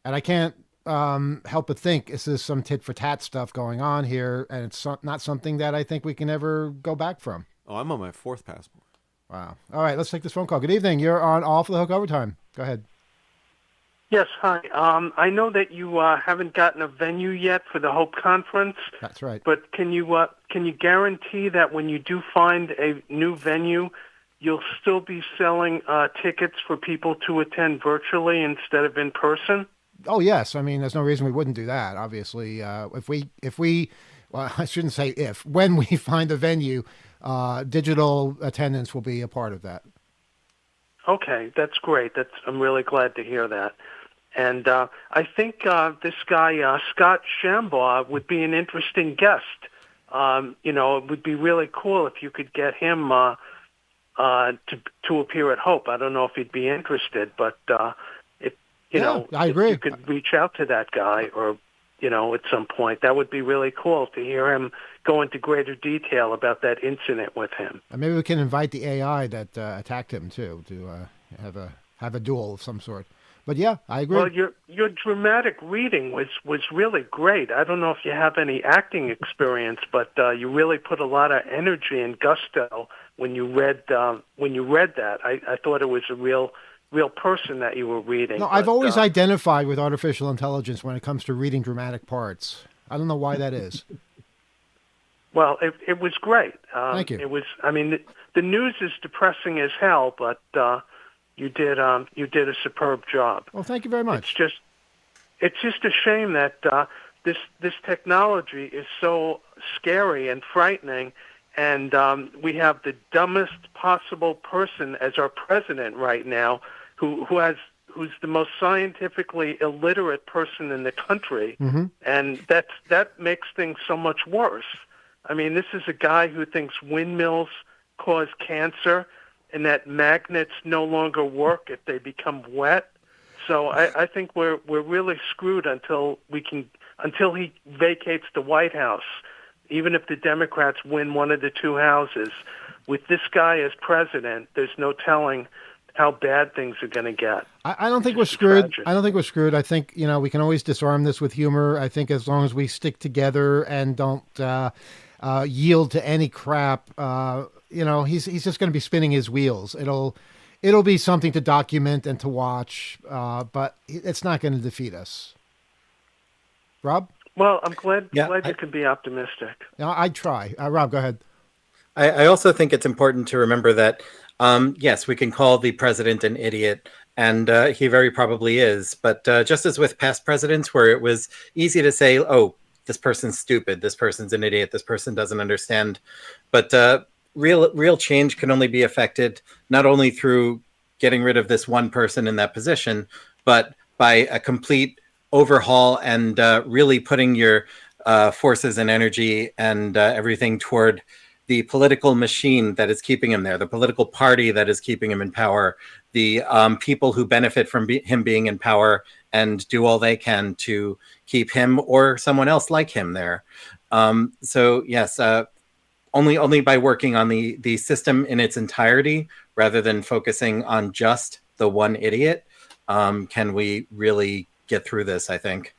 And I can't help but think this is some tit for tat stuff going on here, and it's not something that I think we can ever go back from. Oh, I'm on my fourth passport. Wow. All right, let's take this phone call. Good evening. You're on Off the Hook Overtime. Go ahead. Yes, hi. I know that you haven't gotten a venue yet for the Hope Conference. That's right. But can you guarantee that when you do find a new venue, you'll still be selling tickets for people to attend virtually instead of in person? Oh yes. I mean, there's no reason we wouldn't do that. Obviously, if we, well, I shouldn't say if, when we find a venue, digital attendance will be a part of that. Okay, that's great. I'm really glad to hear that. And I think this guy, Scott Shambaugh, would be an interesting guest. It would be really cool if you could get him to appear at Hope. I don't know if he'd be interested, but I agree. If you could reach out to that guy or, at some point, that would be really cool to hear him go into greater detail about that incident with him. And maybe we can invite the AI that attacked him too to have a duel of some sort. But yeah, I agree. Well, your dramatic reading was really great. I don't know if you have any acting experience, but you really put a lot of energy and gusto when you read that. I thought it was a real person that you were reading. No, I've always identified with artificial intelligence when it comes to reading dramatic parts. I don't know why that is. Well, it was great. Thank you. It was. I mean, the news is depressing as hell, but you did a superb job. Well, thank you very much. It's just a shame that this technology is so scary and frightening, and we have the dumbest possible person as our president right now, who's the most scientifically illiterate person in the country, and that makes things so much worse. I mean, this is a guy who thinks windmills cause cancer and that magnets no longer work if they become wet. So I think we're really screwed until he vacates the White House. Even if the Democrats win one of the two houses, with this guy as president, there's no telling how bad things are going to get. I don't think we're screwed. Tragic. I don't think we're screwed. I think, we can always disarm this with humor. I think as long as we stick together and don't yield to any crap, he's just going to be spinning his wheels. It'll be something to document and to watch, but it's not going to defeat us. Rob? Well, I'm glad you can be optimistic. I'd try. Rob, go ahead. I also think it's important to remember that, yes, we can call the president an idiot, and he very probably is. But just as with past presidents, where it was easy to say, oh, this person's stupid, this person's an idiot, this person doesn't understand. But real change can only be affected not only through getting rid of this one person in that position, but by a complete overhaul and really putting your forces and energy and everything toward the political machine that is keeping him there, the political party that is keeping him in power, the people who benefit from him being in power and do all they can to keep him or someone else like him there. So yes, only by working on the system in its entirety, rather than focusing on just the one idiot, can we really get through this, I think.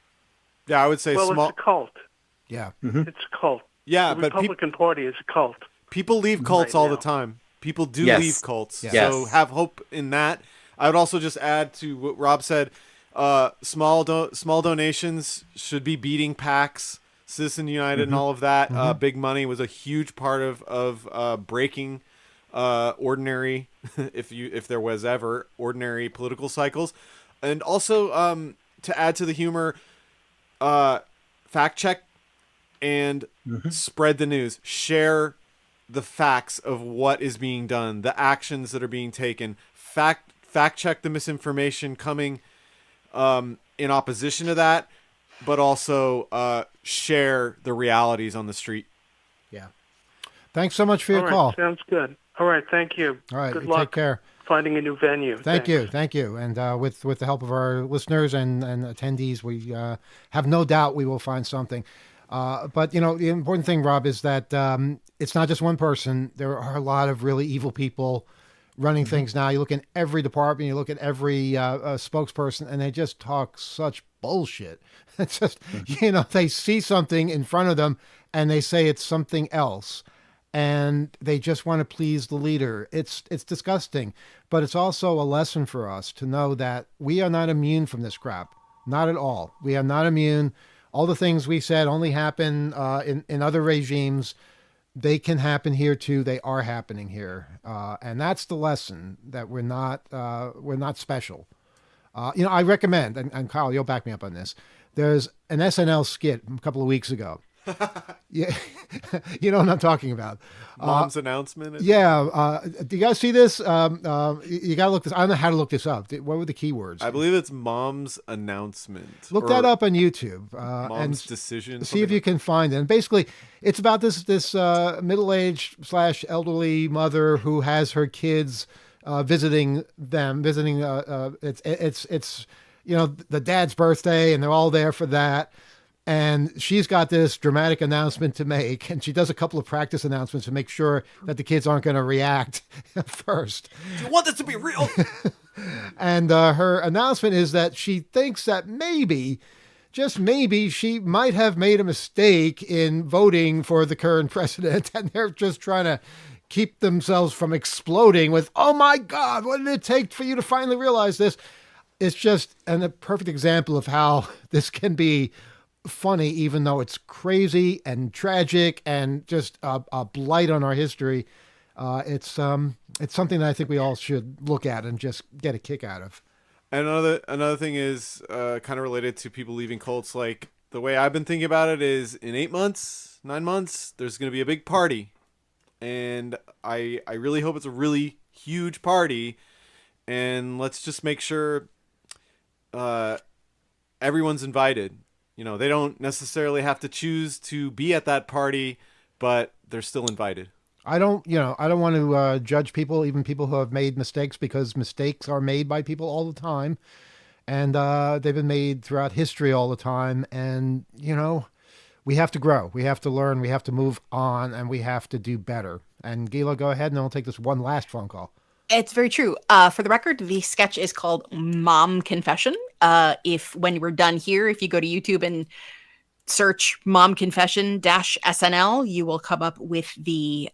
Yeah, I would say Well, it's a cult. Yeah. Mm-hmm. It's a cult. Yeah, The but Republican Party is a cult. people leave cults Right all now. the time. People do Yes. leave cults. Yes. So Yes. have hope in that. I would also just add to what Rob said, small donations should be beating PACs, Citizen United and all of that. Big money was a huge part of breaking ordinary, if there was ever ordinary political cycles. And also to add to the humor, fact check and spread the news. Share the facts of what is being done, the actions that are being taken. Fact check the misinformation coming in opposition to that, but also share the realities on the street. Yeah. Thanks so much for your All right, call. sounds good. All right, thank you. All right. Good You luck take care. finding a new venue. Thank Thanks. you. And with the help of our listeners and attendees, we have no doubt we will find something. But, the important thing, Rob, is that it's not just one person. There are a lot of really evil people running things now. You look in every department, you look at every spokesperson, and they just talk such bullshit. It's just, they see something in front of them and they say it's something else. And they just want to please the leader. It's disgusting, but it's also a lesson for us to know that we are not immune from this crap. Not at all. We are not immune. All the things we said only happen in other regimes. They can happen here too. They are happening here, and that's the lesson, that we're not special. I recommend, and Kyle, you'll back me up on this. There's an SNL skit a couple of weeks ago. Yeah, you know what I'm talking about. Mom's announcement. Yeah. Do you guys see this? You got to look this. I don't know how to look this up. What were the keywords? I believe it's Mom's announcement. Look or that up on YouTube. Mom's and decision. see if you can find it. And basically, it's about this middle-aged / elderly mother who has her kids visiting them. It's the dad's birthday, and they're all there for that. And she's got this dramatic announcement to make, and she does a couple of practice announcements to make sure that the kids aren't going to react first. Do you want this to be real? And her announcement is that she thinks that maybe, just maybe, she might have made a mistake in voting for the current president, and they're just trying to keep themselves from exploding with, "Oh my God, what did it take for you to finally realize this?" It's just a perfect example of how this can be funny, even though it's crazy and tragic and just a blight on our history. It's something that I think we all should look at and just get a kick out of. And another thing is kind of related to people leaving cults. Like, the way I've been thinking about it is, in 9 months, there's going to be a big party, and I really hope it's a really huge party, and let's just make sure everyone's invited. They don't necessarily have to choose to be at that party, but they're still invited. I don't want to judge people, even people who have made mistakes, because mistakes are made by people all the time. And they've been made throughout history all the time. And, we have to grow. We have to learn. We have to move on, and we have to do better. And Gila, go ahead, and then we'll take this one last phone call. It's very true. For the record, the sketch is called Mom Confession. When we're done here, if you go to YouTube and search Mom Confession -SNL, you will come up with the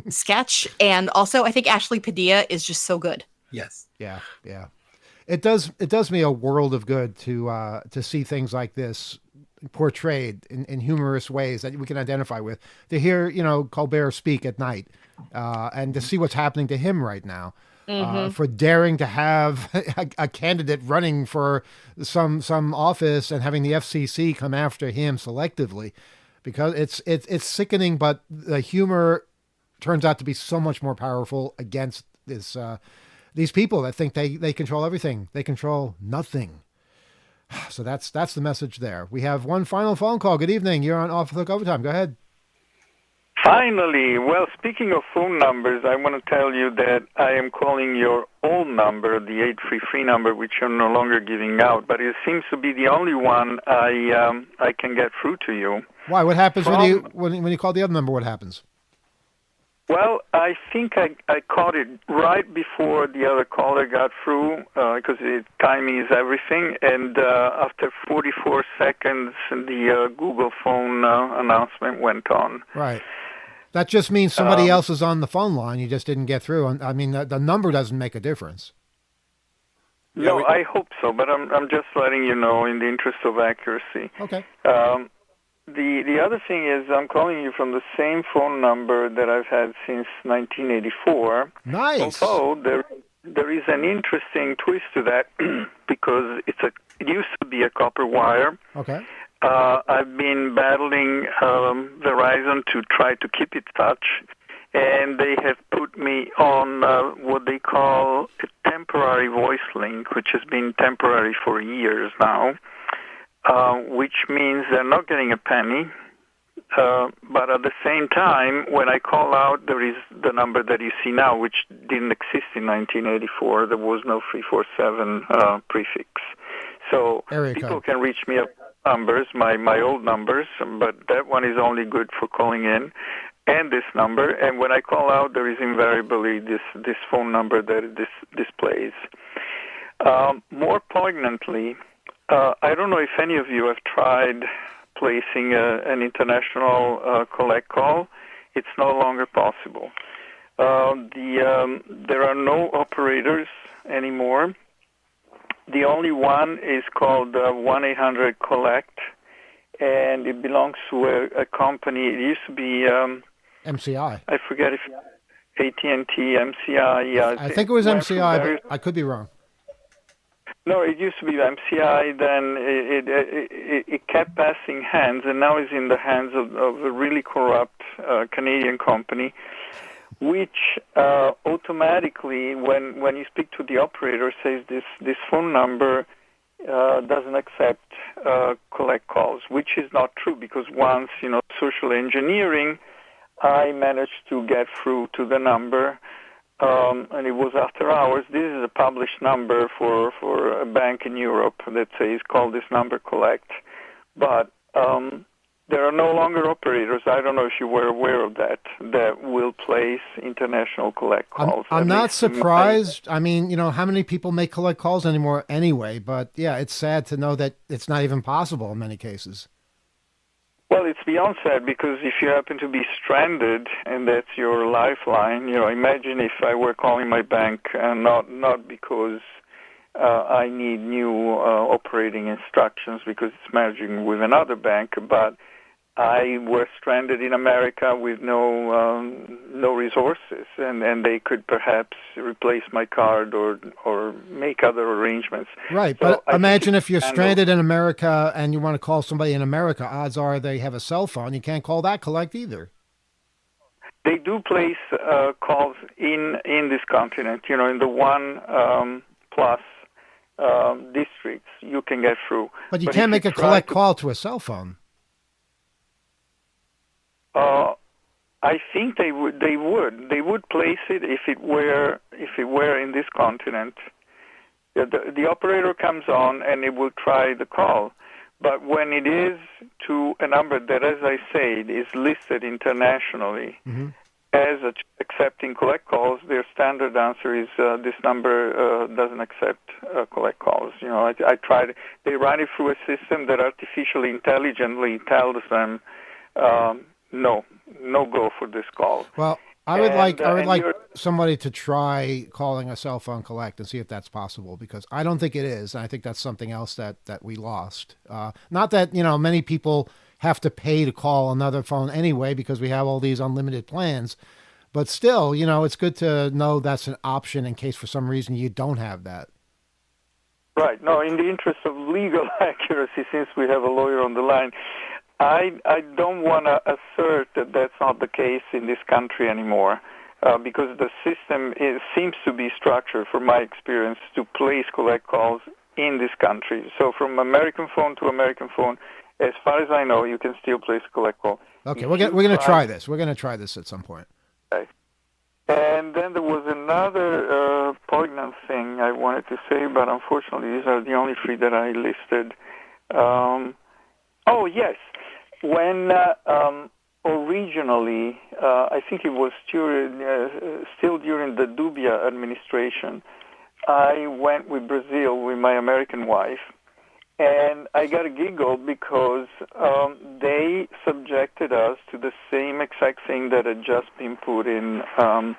sketch. And also, I think Ashley Padilla is just so good. Yes. Yeah. It does me a world of good to see things like this portrayed in humorous ways that we can identify with. To hear, Colbert speak at night, and to see what's happening to him right now. for daring to have a candidate running for some office and having the FCC come after him selectively, because it's sickening. But the humor turns out to be so much more powerful against these people that think they control everything. They control nothing. So that's the message there. We have one final phone call. Good evening. You're on Off the Hook Overtime. Go ahead. Finally, well, speaking of phone numbers, I want to tell you that I am calling your old number, the 833 number, which you're no longer giving out, but it seems to be the only one I can get through to you. Why? What happens when you call the other number? What happens? Well, I think I caught it right before the other caller got through, because timing is everything, and after 44 seconds, the Google phone announcement went on. Right. That just means somebody else is on the phone line. You just didn't get through. I mean, the number doesn't make a difference. No, I hope so, but I'm just letting you know in the interest of accuracy. Okay. The other thing is I'm calling you from the same phone number that I've had since 1984. Nice. Although there is an interesting twist to that because it used to be a copper wire. Okay. I've been battling Verizon to try to keep it such, and they have put me on what they call a temporary voice link, which has been temporary for years now, which means they're not getting a penny. But at the same time, when I call out, there is the number that you see now, which didn't exist in 1984. There was no 347 prefix. So people can reach me up numbers, my old numbers, but that one is only good for calling in, and this number. And when I call out, there is invariably this phone number that this displays. More poignantly, I don't know if any of you have tried placing an international collect call. It's no longer possible. There are no operators anymore. The only one is called 1-800-COLLECT, and it belongs to a company. It used to be MCI. I forget if AT&T, MCI. Yeah, I think it was MCI, but I could be wrong. No, it used to be MCI. Then it kept passing hands, and now it's in the hands of a really corrupt Canadian company, which automatically, when you speak to the operator, says this phone number doesn't accept collect calls, which is not true, because once, social engineering, I managed to get through to the number, and it was after hours. This is a published number for a bank in Europe that says call this number collect, but there are no longer operators. I don't know if you were aware of that will place international collect calls. I'm not surprised. I mean, how many people make collect calls anymore anyway? But yeah, it's sad to know that it's not even possible in many cases. Well, it's beyond sad, because if you happen to be stranded and that's your lifeline, imagine if I were calling my bank and not because I need new operating instructions because it's merging with another bank, but I were stranded in America with no resources, and they could perhaps replace my card or make other arrangements. Right, so but imagine if you're stranded in America and you want to call somebody in America. Odds are they have a cell phone. You can't call that collect either. They do place calls in this continent. In the 1+ districts, you can get through. But you can't make a collect call to a cell phone. I think they would place it if it were in this continent. The operator comes on and it will try the call, but when it is to a number that, as I said, is listed internationally as accepting collect calls, their standard answer is this number doesn't accept collect calls. I tried. They run it through a system that artificially intelligently tells them. No go for this call. Well, I would like somebody to try calling a cell phone collect and see if that's possible, because I don't think it is. And I think that's something else that we lost. Not that, many people have to pay to call another phone anyway, because we have all these unlimited plans, But still, it's good to know that's an option in case for some reason you don't have that. Right. No, in the interest of legal accuracy, since we have a lawyer on the line, I don't want to assert that that's not the case in this country anymore, because the system seems to be structured, from my experience, to place collect calls in this country. So from American phone to American phone, as far as I know, you can still place a collect call. Okay, we're going to try this. We're going to try this at some point. Okay. And then there was another poignant thing I wanted to say, but unfortunately these are the only three that I listed. Oh, yes. When originally, I think it was still during the Dubia administration, I went with Brazil with my American wife, and I got a giggle because they subjected us to the same exact thing that had just been put into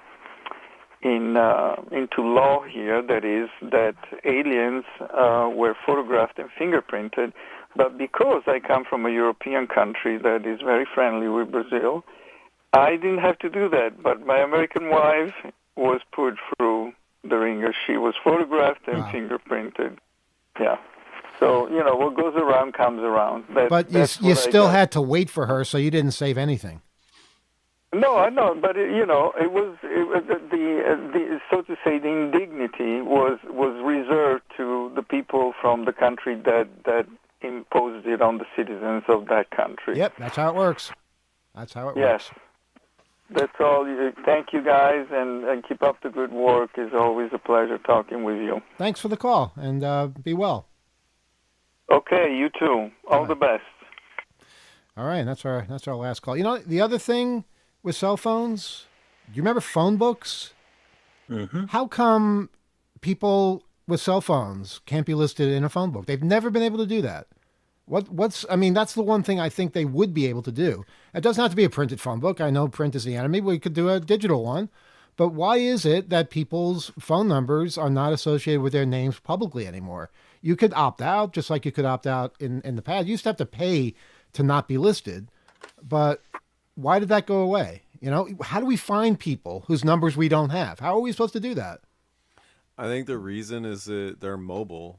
law here. That is, that aliens were photographed and fingerprinted. But because I come from a European country that is very friendly with Brazil, I didn't have to do that. But my American wife was put through the ringer. She was photographed and fingerprinted. Yeah. So, what goes around comes around. But you still had to wait for her, so you didn't save anything. No, I know, but it was the so to say the indignity was reserved to the people from the country that imposed it on the citizens of that country. Yep, that's how it works. That's how it works. Yes. That's all. Thank you, guys, and keep up the good work. It's always a pleasure talking with you. Thanks for the call, and be well. Okay, you too. All the best. All right, that's our last call. The other thing with cell phones, do you remember phone books? Mm-hmm. How come people with cell phones can't be listed in a phone book? They've never been able to do that. That's the one thing I think they would be able to do. It doesn't have to be a printed phone book. I know print is the enemy. We could do a digital one. But why is it that people's phone numbers are not associated with their names publicly anymore? You could opt out, just like you could opt out in the past. You used to have to pay to not be listed. But why did that go away? How do we find people whose numbers we don't have? How are we supposed to do that? I think the reason is that they're mobile.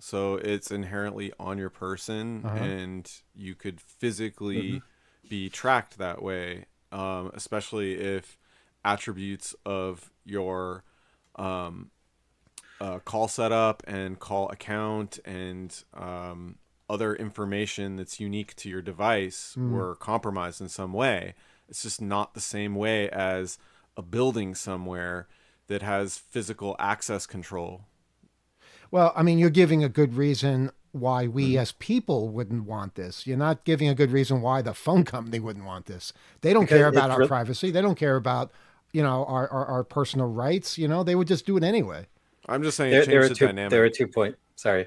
So it's inherently on your person, and you could physically be tracked that way, especially if attributes of your call setup and call account and other information that's unique to your device were compromised in some way. It's just not the same way as a building somewhere that has physical access control. Well, you're giving a good reason why we as people wouldn't want this. You're not giving a good reason why the phone company wouldn't want this. They don't care about our privacy. They don't care about, our personal rights. They would just do it anyway. I'm just saying change the dynamic. There are 2 points. Sorry.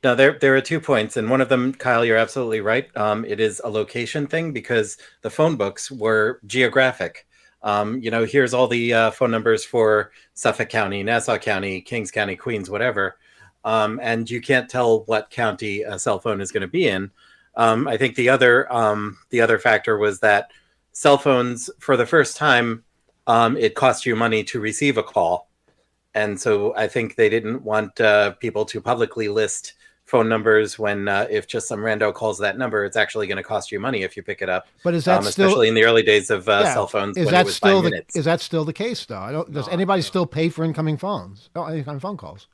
No, there are 2 points. And one of them, Kyle, you're absolutely right. It is a location thing because the phone books were geographic. Here's all the phone numbers for Suffolk County, Nassau County, Kings County, Queens, whatever. And you can't tell what county a cell phone is going to be in. I think the other factor was that cell phones, for the first time, it cost you money to receive a call. And so I think they didn't want people to publicly list phone numbers when if just some rando calls that number, it's actually going to cost you money if you pick it up. But is that especially in the early days of cell phones? Is when that it was still 5 minutes. Is that still the case though? Does anybody still pay for incoming phones? No, incoming phone calls.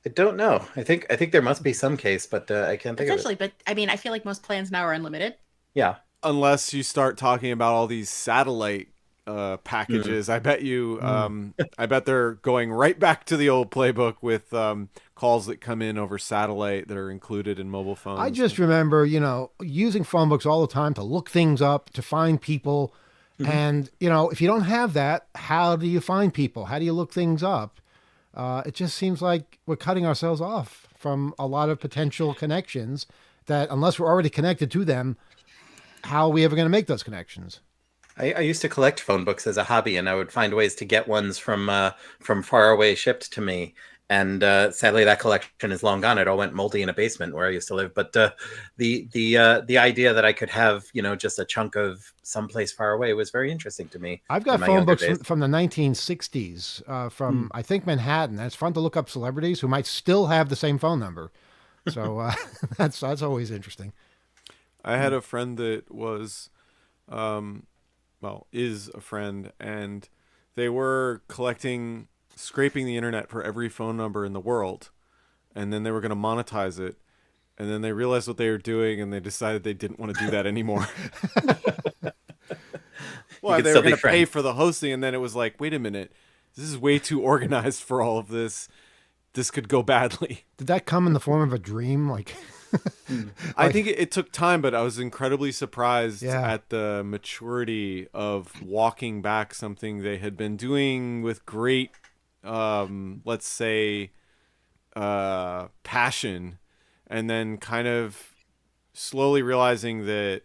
I don't know. I think there must be some case, but I can't think of it. But I feel like most plans now are unlimited. Yeah. Unless you start talking about all these satellite packages, I bet you, I bet they're going right back to the old playbook with calls that come in over satellite that are included in mobile phones. I just remember, using phone books all the time to look things up, to find people. And, if you don't have that, how do you find people? How do you look things up? It just seems like we're cutting ourselves off from a lot of potential connections that unless we're already connected to them, how are we ever going to make those connections? I used to collect phone books as a hobby, and I would find ways to get ones from far away shipped to me. And sadly, that collection is long gone. It all went moldy in a basement where I used to live. But the idea that I could have, just a chunk of someplace far away was very interesting to me. I've got phone books from the 1960s from, I think, Manhattan. And it's fun to look up celebrities who might still have the same phone number. So that's always interesting. I had a friend that was, is a friend, and they were scraping the internet for every phone number in the world, and then they were going to monetize it, and then they realized what they were doing, and they decided they didn't want to do that anymore. Well, they were going to pay for the hosting, and then it was like, wait a minute, this is way too organized for all of this. This could go badly. Did that come in the form of a dream? I think it took time, but I was incredibly surprised at the maturity of walking back something they had been doing with great, let's say, passion, and then kind of slowly realizing that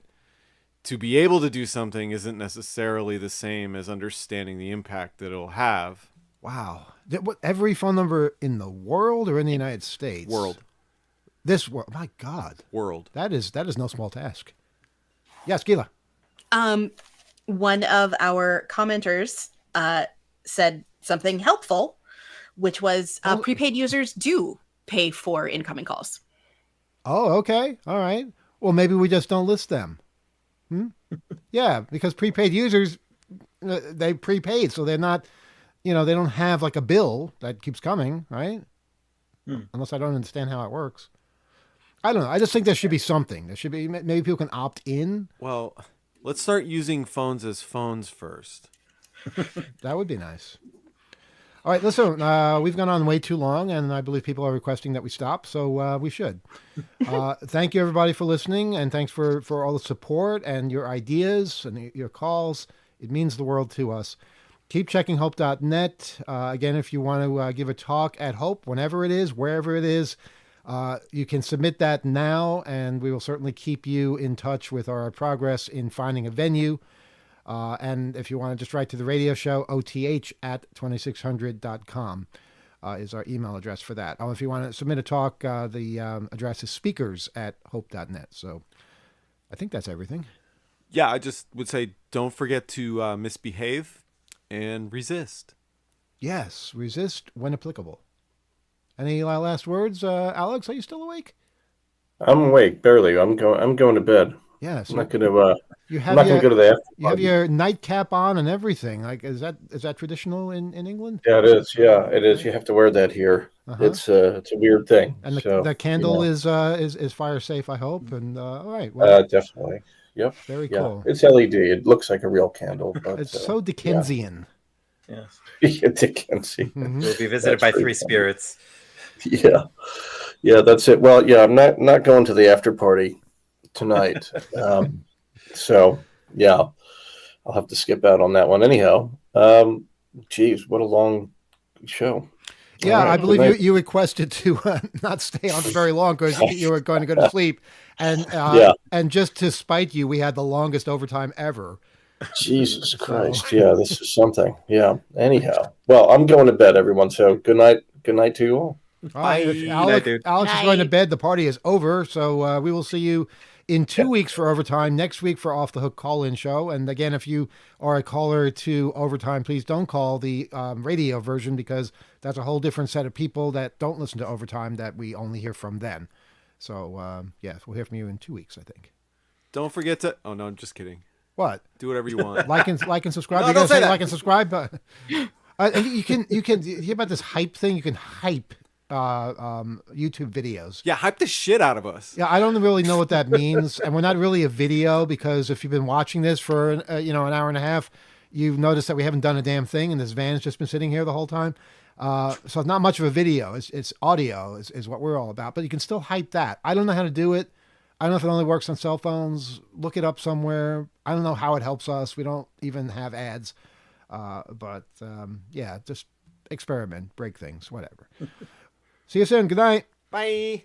to be able to do something isn't necessarily the same as understanding the impact that it'll have. Wow. Every phone number in the world or in the United States? World. This world. My God. World. That is no small task. Yes, Gila. One of our commenters said something helpful, which was prepaid users do pay for incoming calls. Oh, okay. All right. Well, maybe we just don't list them. Yeah, because prepaid users, they prepaid, so they're not, they don't have like a bill that keeps coming, right? Unless I don't understand how it works. I don't know. I just think there should be something. There should be, maybe people can opt in. Well, let's start using phones as phones first. That would be nice. All right, listen, we've gone on way too long, and I believe people are requesting that we stop, so we should. Thank you, everybody, for listening, and thanks for all the support and your ideas and your calls. It means the world to us. Keep checking hope.net. Again, if you want to give a talk at Hope, whenever it is, wherever it is, you can submit that now, and we will certainly keep you in touch with our progress in finding a venue. And if you want to just write to the radio show, oth@2600.com is our email address for that. If you want to submit a talk, the address is speakers@hope.net. So I think that's everything. Yeah, I just would say don't forget to misbehave and resist. Yes, resist when applicable. Any last words, Alex? Are you still awake? I'm awake, barely. I'm going to bed. Yes. I'm not going to. I'm not going to go to the after party. You have your nightcap on and everything. Like, is that traditional in England? Yeah, it is. Yeah, it is. You have to wear that here. It's a weird thing. And the candle is fire safe, I hope. And all right. Well, definitely. Yep. Very cool. It's LED. It looks like a real candle, but it's so Dickensian. Yeah. Dickensian. We'll be visited by three spirits. Yeah. Yeah, that's it. Well, yeah, I'm not going to the after party tonight. So yeah, I'll have to skip out on that one. Anyhow, geez, what a long show. Yeah, right, I believe you requested to not stay on for very long because you were going to go to sleep, and and just to spite you, we had the longest overtime ever. Jesus Christ! Yeah, this is something. Yeah. Anyhow, well, I'm going to bed, everyone. So good night. Good night to you all. Bye. Alex is going to bed. The party is over. So we will see you in 2 weeks for Overtime, next week for Off the Hook call-in show. And again, if you are a caller to Overtime, please don't call the radio version because that's a whole different set of people that don't listen to Overtime that we only hear from then. So, yes, we'll hear from you in 2 weeks, I think. Don't forget to... Oh, no, I'm just kidding. What? Do whatever you want. Like and subscribe. No, You're don't say that. Like and subscribe. You can hear about this hype thing. You can hype YouTube videos. Yeah, hype the shit out of us. Yeah, I don't really know what that means, and we're not really a video because if you've been watching this for an hour and a half, you've noticed that we haven't done a damn thing, and this van's just been sitting here the whole time. So it's not much of a video. It's audio is what we're all about, but you can still hype that. I don't know how to do it. I don't know if it only works on cell phones. Look it up somewhere. I don't know how it helps us. We don't even have ads, but yeah, just experiment, break things, whatever. See you soon. Good night. Bye.